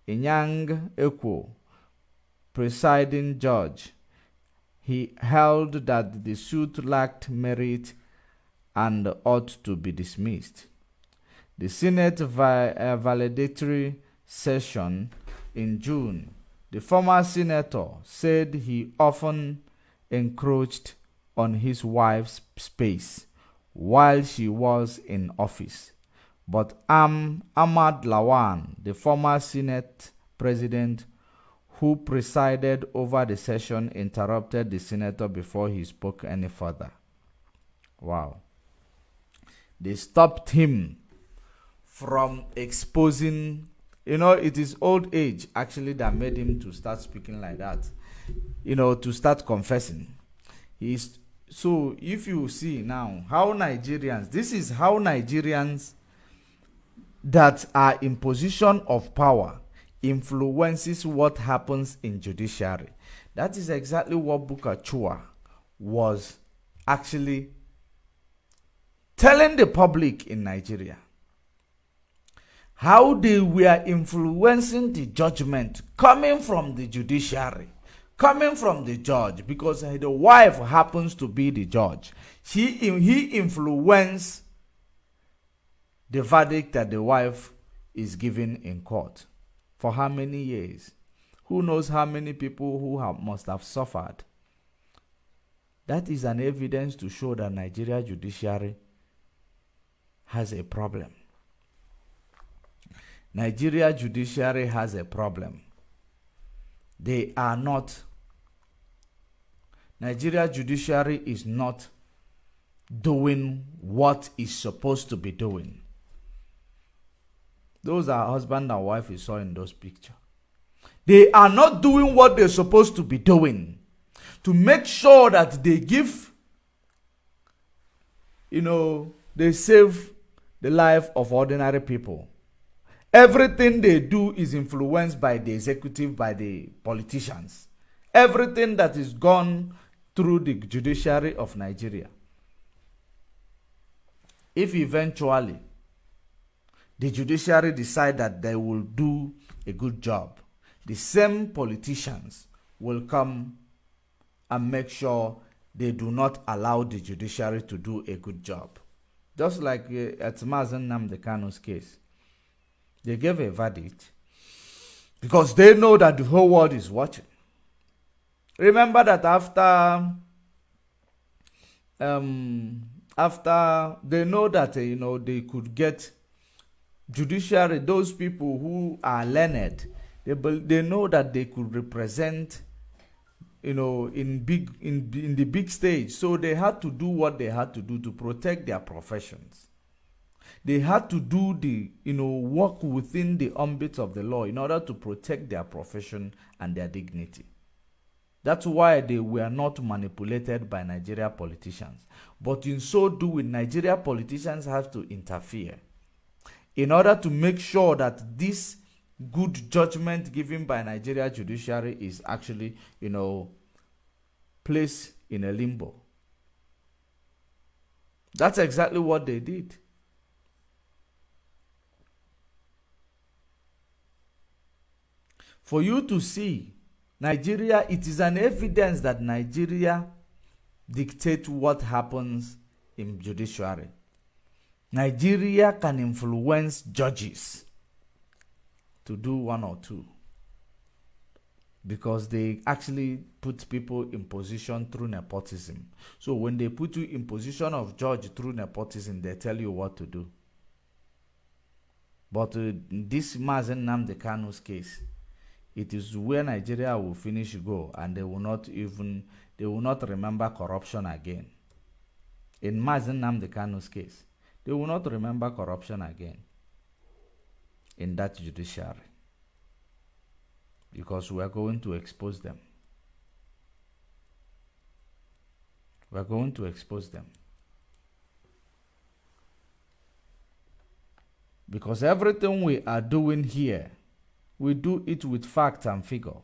Inyang Ekwo, presiding judge, he held that the suit lacked merit and ought to be dismissed. The Senate valedictory session in June, the former senator said he often encroached on his wife's space while she was in office. But Ahmad Lawan, the former Senate president who presided over the session, interrupted the senator before he spoke any further. Wow. They stopped him from exposing, it is old age actually that made him to start speaking like that, to start confessing. So if you see now how this is how Nigerians that are in position of power influences what happens in judiciary. That is exactly what Bukachua was actually telling the public in Nigeria. How they were influencing the judgment coming from the judiciary, coming from the judge, because the wife happens to be the judge. He influenced the verdict that the wife is giving in court. For how many years? Who knows how many people who must have suffered? That is an evidence to show that Nigeria judiciary has a problem. Nigeria judiciary has a problem. Nigeria judiciary is not doing what it's supposed to be doing. Those are husband and wife you saw in those pictures. They are not doing what they're supposed to be doing to make sure that they give, they save the life of ordinary people. Everything they do is influenced by the executive, by the politicians. Everything that is gone through the judiciary of Nigeria. If eventually the judiciary decide that they will do a good job, the same politicians will come and make sure they do not allow the judiciary to do a good job. Just like at Mazen Nnamdi Kanu's case. They gave a verdict Because they know that the whole world is watching. Remember that after they know that they could get judiciary, those people who are learned, they know that they could represent in the big stage. So they had to do what they had to do to protect their professions. They had to do the work within the ambit of the law in order to protect their profession and their dignity. That's why they were not manipulated by Nigeria politicians. But in so doing, Nigeria politicians have to interfere in order to make sure that this good judgment given by Nigeria judiciary is actually, placed in a limbo. That's exactly what they did. For you to see Nigeria, it is an evidence that Nigeria dictates what happens in judiciary. Nigeria can influence judges to do one or two because they actually put people in position through nepotism. So when they put you in position of judge through nepotism, they tell you what to do. But this Mazen Nnamdi Kanu's case, it is where Nigeria will finish go, and they will not remember corruption again. In Mazen Nnamdi Kanu's case, they will not remember corruption again in that judiciary, because we are going to expose them. We are going to expose them. Because everything we are doing here, we do it with fact and figure.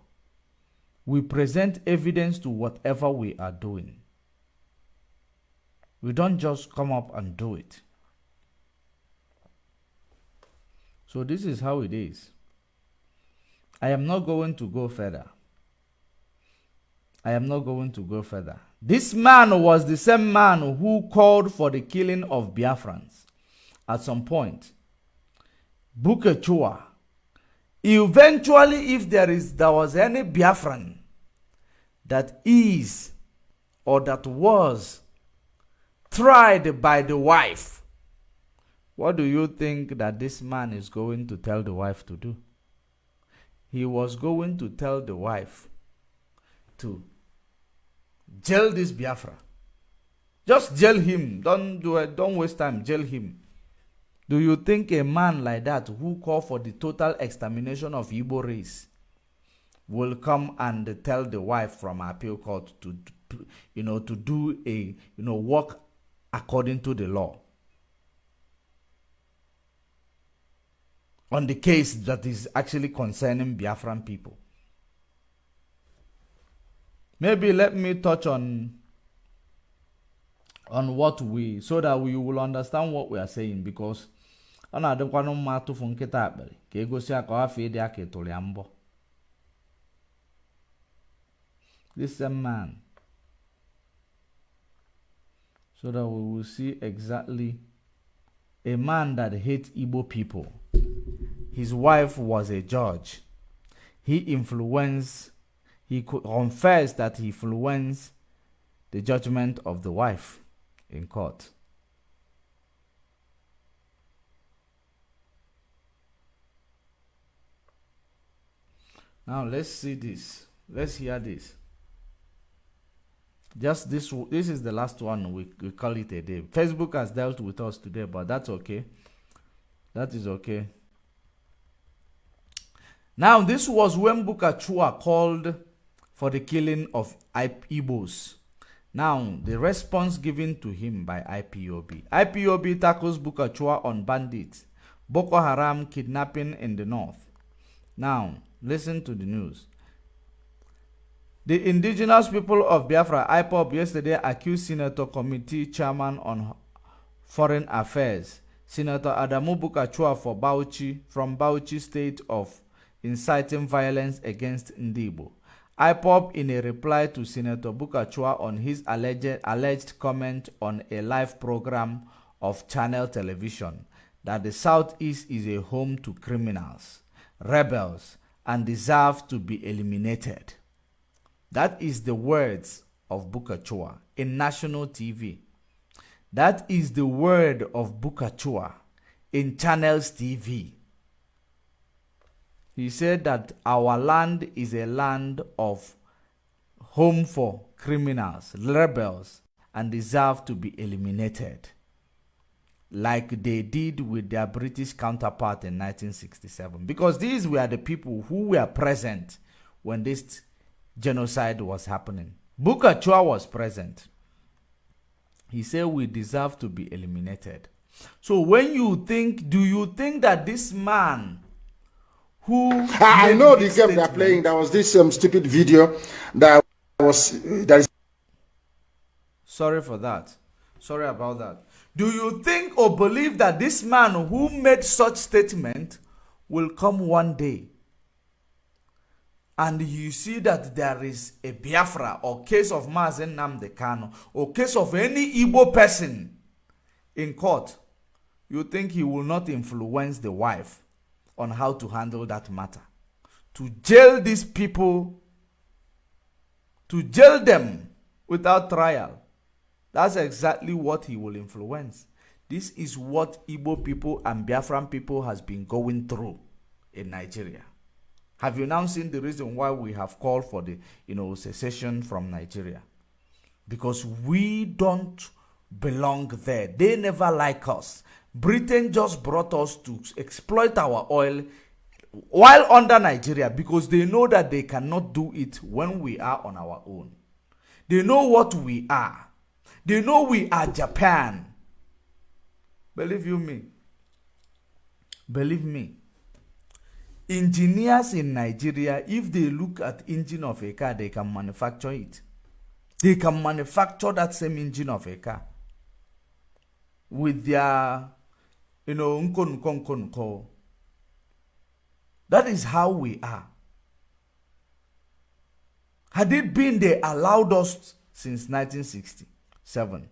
We present evidence to whatever we are doing. We don't just come up and do it. So this is how it is. I am not going to go further. I am not going to go further. This man was the same man who called for the killing of Biafrans at some point. Buke Chua. Eventually, if there was any Biafran that is or that was tried by the wife, what do you think that this man is going to tell the wife to do? He was going to tell the wife to jail this Biafra. Just jail him. Don't do it. Don't waste time. Jail him. Do you think a man like that who called for the total extermination of Igbo race will come and tell the wife from appeal court to do a work according to the law on the case that is actually concerning Biafran people? Maybe let me touch on what so that we will understand what we are saying, because this same man, so that we will see exactly a man that hates Igbo people. His wife was a judge. He confessed that he influenced the judgment of the wife in court. Now let's see this. Let's hear this. Just this is the last one. We call it a day. Facebook has dealt with us today, but that's okay. That is okay. Now this was when Buka Chua called for the killing of Igbos. Now the response given to him by IPOB. IPOB tackles Buka Chua on bandits, Boko Haram kidnapping in the north. Now listen to the news. The indigenous people of Biafra, IPOB, yesterday accused Senator Committee Chairman on Foreign Affairs, Senator Adamu Buka Chua from Bauchi State of inciting violence against Ndibo. IPOB, in a reply to Senator Buka Chua on his alleged comment on a live program of Channel Television, that the Southeast is a home to criminals, rebels, and deserve to be eliminated. That is the words of Bukachua in national TV. That is the word of Bukachua in Channels TV. He said that our land is a land of home for criminals, rebels, and deserve to be eliminated, like they did with their British counterpart in 1967. Because these were the people who were present when this genocide was happening. Bukachua was present. He said we deserve to be eliminated. So when you think, do you think that this man who... I know the game they're playing. There was this stupid video that is... Sorry for that. Sorry about that. Do you think or believe that this man who made such statement will come one day and you see that there is a Biafra or case of Mazen Nnamdi Kanu or case of any Igbo person in court, you think he will not influence the wife on how to handle that matter? To jail these people, to jail them without trial. That's exactly what he will influence. This is what Igbo people and Biafran people has been going through in Nigeria. Have you now seen the reason why we have called for the secession from Nigeria? Because we don't belong there. They never like us. Britain just brought us to exploit our oil while under Nigeria because they know that they cannot do it when we are on our own. They know what we are. They know we are Japan. Believe you me. Believe me. Engineers in Nigeria, if they look at engine of a car, they can manufacture it. They can manufacture that same engine of a car with their, nko. That is how we are. Had it been they allowed us since 1967,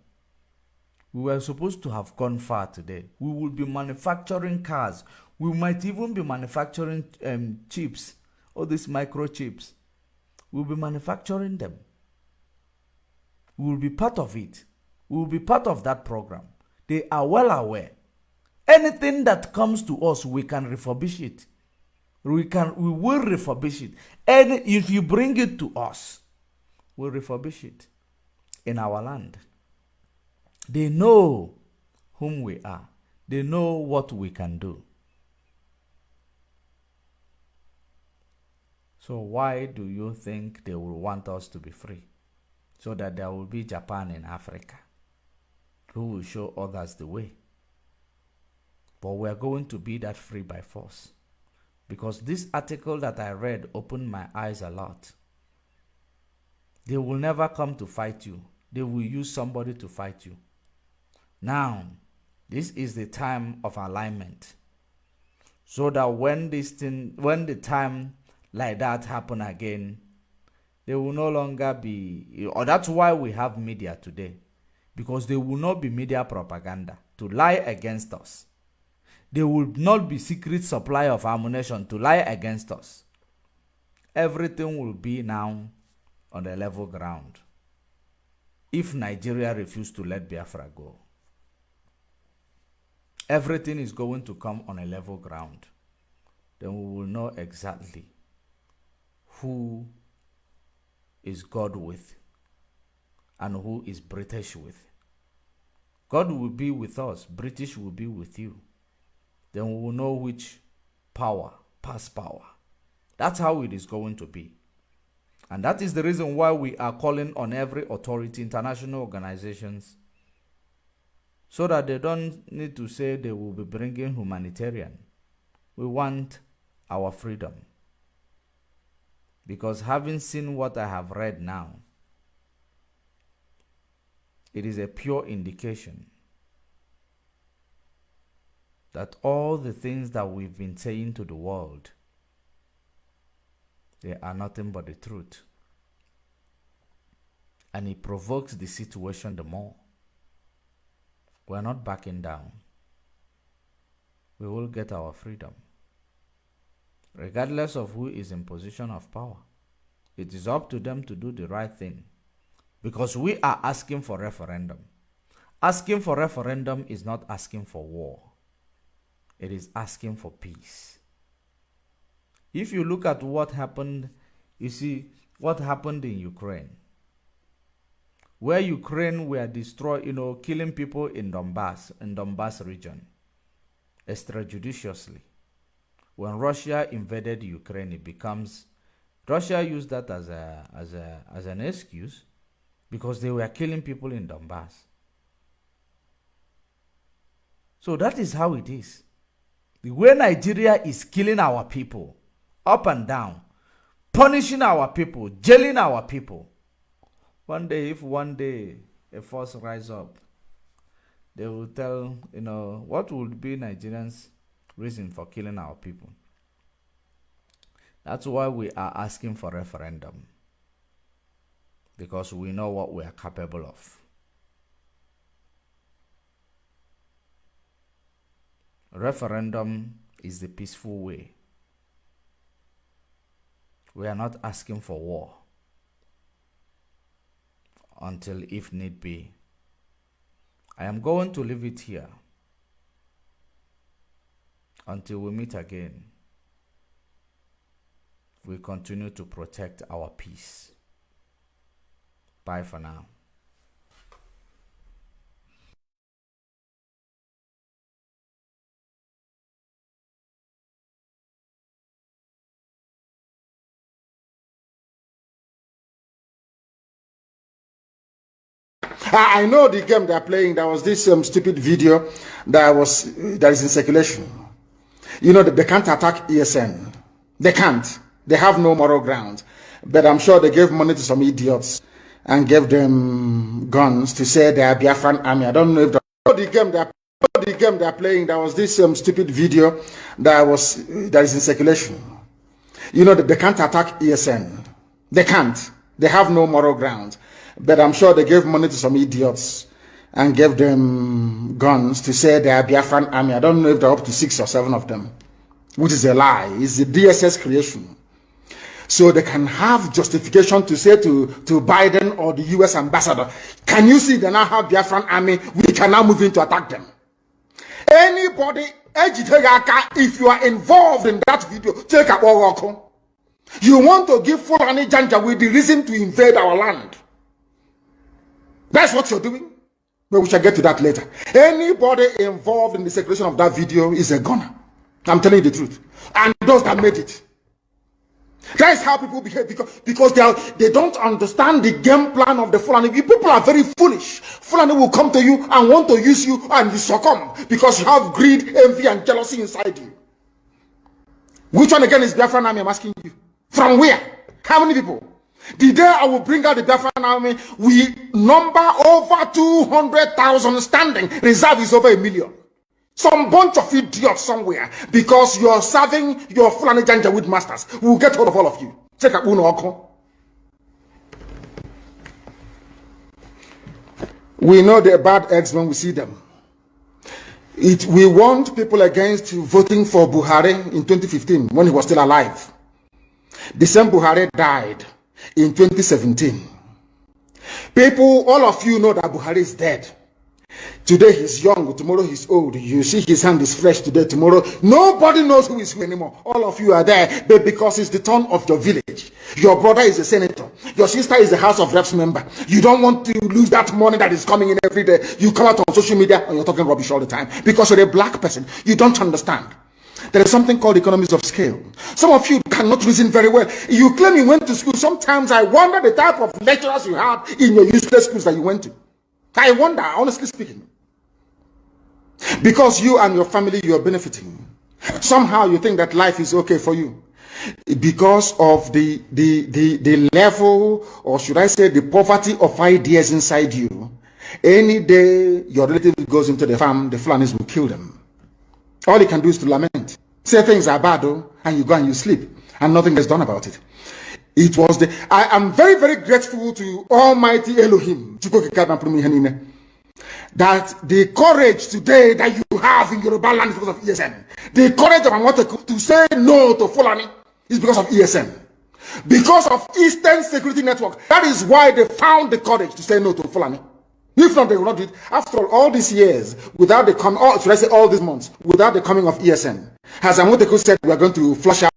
we were supposed to have gone far today. We will be manufacturing cars. We might even be manufacturing chips, all these microchips. We'll be manufacturing them. We will be part of it. We will be part of that program. They are well aware. Anything that comes to us, we can refurbish it. We will refurbish it. And if you bring it to us, we'll refurbish it in our land. They know whom we are. They know what we can do. So why do you think they will want us to be free? So that there will be Japan in Africa who will show others the way. But we are going to be that free by force. Because this article that I read opened my eyes a lot. They will never come to fight you. They will use somebody to fight you. Now, this is the time of alignment. So that when the time like that happen again, they will no longer be, or that's why we have media today. Because there will not be media propaganda to lie against us. There will not be secret supply of ammunition to lie against us. Everything will be now on the level ground. If Nigeria refuses to let Biafra go, everything is going to come on a level ground. Then we will know exactly who is God with and who is British with. God will be with us. British will be with you. Then we will know which power pass power. That's how it is going to be. And that is the reason why we are calling on every authority, international organizations, so that they don't need to say they will be bringing humanitarian. We want our freedom. Because having seen what I have read now, it is a pure indication that all the things that we've been saying to the world, they are nothing but the truth. And it provokes the situation the more. We're not backing down. We will get our freedom. regardless of who is in position of power. It is up to them to do the right thing, because we are asking for referendum. Asking for referendum is not asking for war. It is asking for peace. If you look at what happened, you see what happened in Ukraine, where Ukraine were destroyed, killing people in Donbass region, extrajudiciously. When Russia invaded Ukraine, Russia used that as an excuse, because they were killing people in Donbass. So that is how it is. The way Nigeria is killing our people, up and down, punishing our people, jailing our people. If one day a force rise up, they will tell, what would be Nigerians' reason for killing our people. That's why we are asking for referendum, because we know what we are capable of. Referendum is the peaceful way. We are not asking for war until if need be. I am going to leave it here until we meet again. We continue to protect our peace. Bye for now. I know the game they're playing. There was this stupid video that is in circulation. They can't attack ESN. They can't. They have no moral ground. But I'm sure they gave money to some idiots and gave them guns to say they are Biafran army. I don't know if the game they're playing. There was this stupid video that is in circulation. They can't attack ESN. They can't. They have no moral ground. But I'm sure they gave money to some idiots and gave them guns to say they are Biafran army. I don't know if they're up to 6 or 7 of them, which is a lie. It's the DSS creation. So they can have justification to say to Biden or the US ambassador, can you see they now have Biafran army? We can now move in to attack them. Anybody, if you are involved in that video, take a walk. You want to give Fulani Janja with the reason to invade our land. That's what you're doing. But we shall get to that later. Anybody involved in the circulation of that video is a gunner. I'm telling you the truth. And those that made it. That is how people behave, because they don't understand the game plan of the Fulani. People are very foolish. Fulani will come to you and want to use you, and you succumb because you have greed, envy, and jealousy inside you. Which one again is Biafran army? I'm asking you. From where? How many people? The day I will bring out the Biafran army, we number over 200,000 standing. Reserve is over 1 million. Some bunch of idiots somewhere, because you are serving your Fulani Janjaweed masters. We will get hold of all of you. Check out Uno. We know they're bad eggs when we see them. We warned people against voting for Buhari in 2015 when he was still alive. The same Buhari died in 2017. People, all of you know that Buhari is dead. Today he's young, tomorrow he's old. You see his hand is fresh today, tomorrow. Nobody knows who is who anymore. All of you are there, but because it's the turn of your village. Your brother is a senator. Your sister is a House of Reps member. You don't want to lose that money that is coming in every day. You come out on social media and you're talking rubbish all the time because you're a black person. You don't understand. There is something called economies of scale. Some of you cannot reason very well. You claim you went to school. Sometimes I wonder the type of lecturers you had in your useless schools that you went to. I wonder, honestly speaking. Because you and your family, you are benefiting. Somehow you think that life is okay for you. Because of the level, or should I say the poverty of ideas inside you. Any day your relative goes into the farm, the Fulanis will kill them. All you can do is to lament. Say things are bad, though, and you go and you sleep. And nothing is done about it. I am very, very grateful to Almighty Elohim. that the courage today that you have in Yoruba land is because of ESN. The courage of Amoteku to say no to Fulani is because of ESN. Because of Eastern Security Network. That is why they found the courage to say no to Fulani. If not, they will not do it. After all these years, without the coming, should I say all these months, without the coming of ESN, has Amoteku said we are going to flush out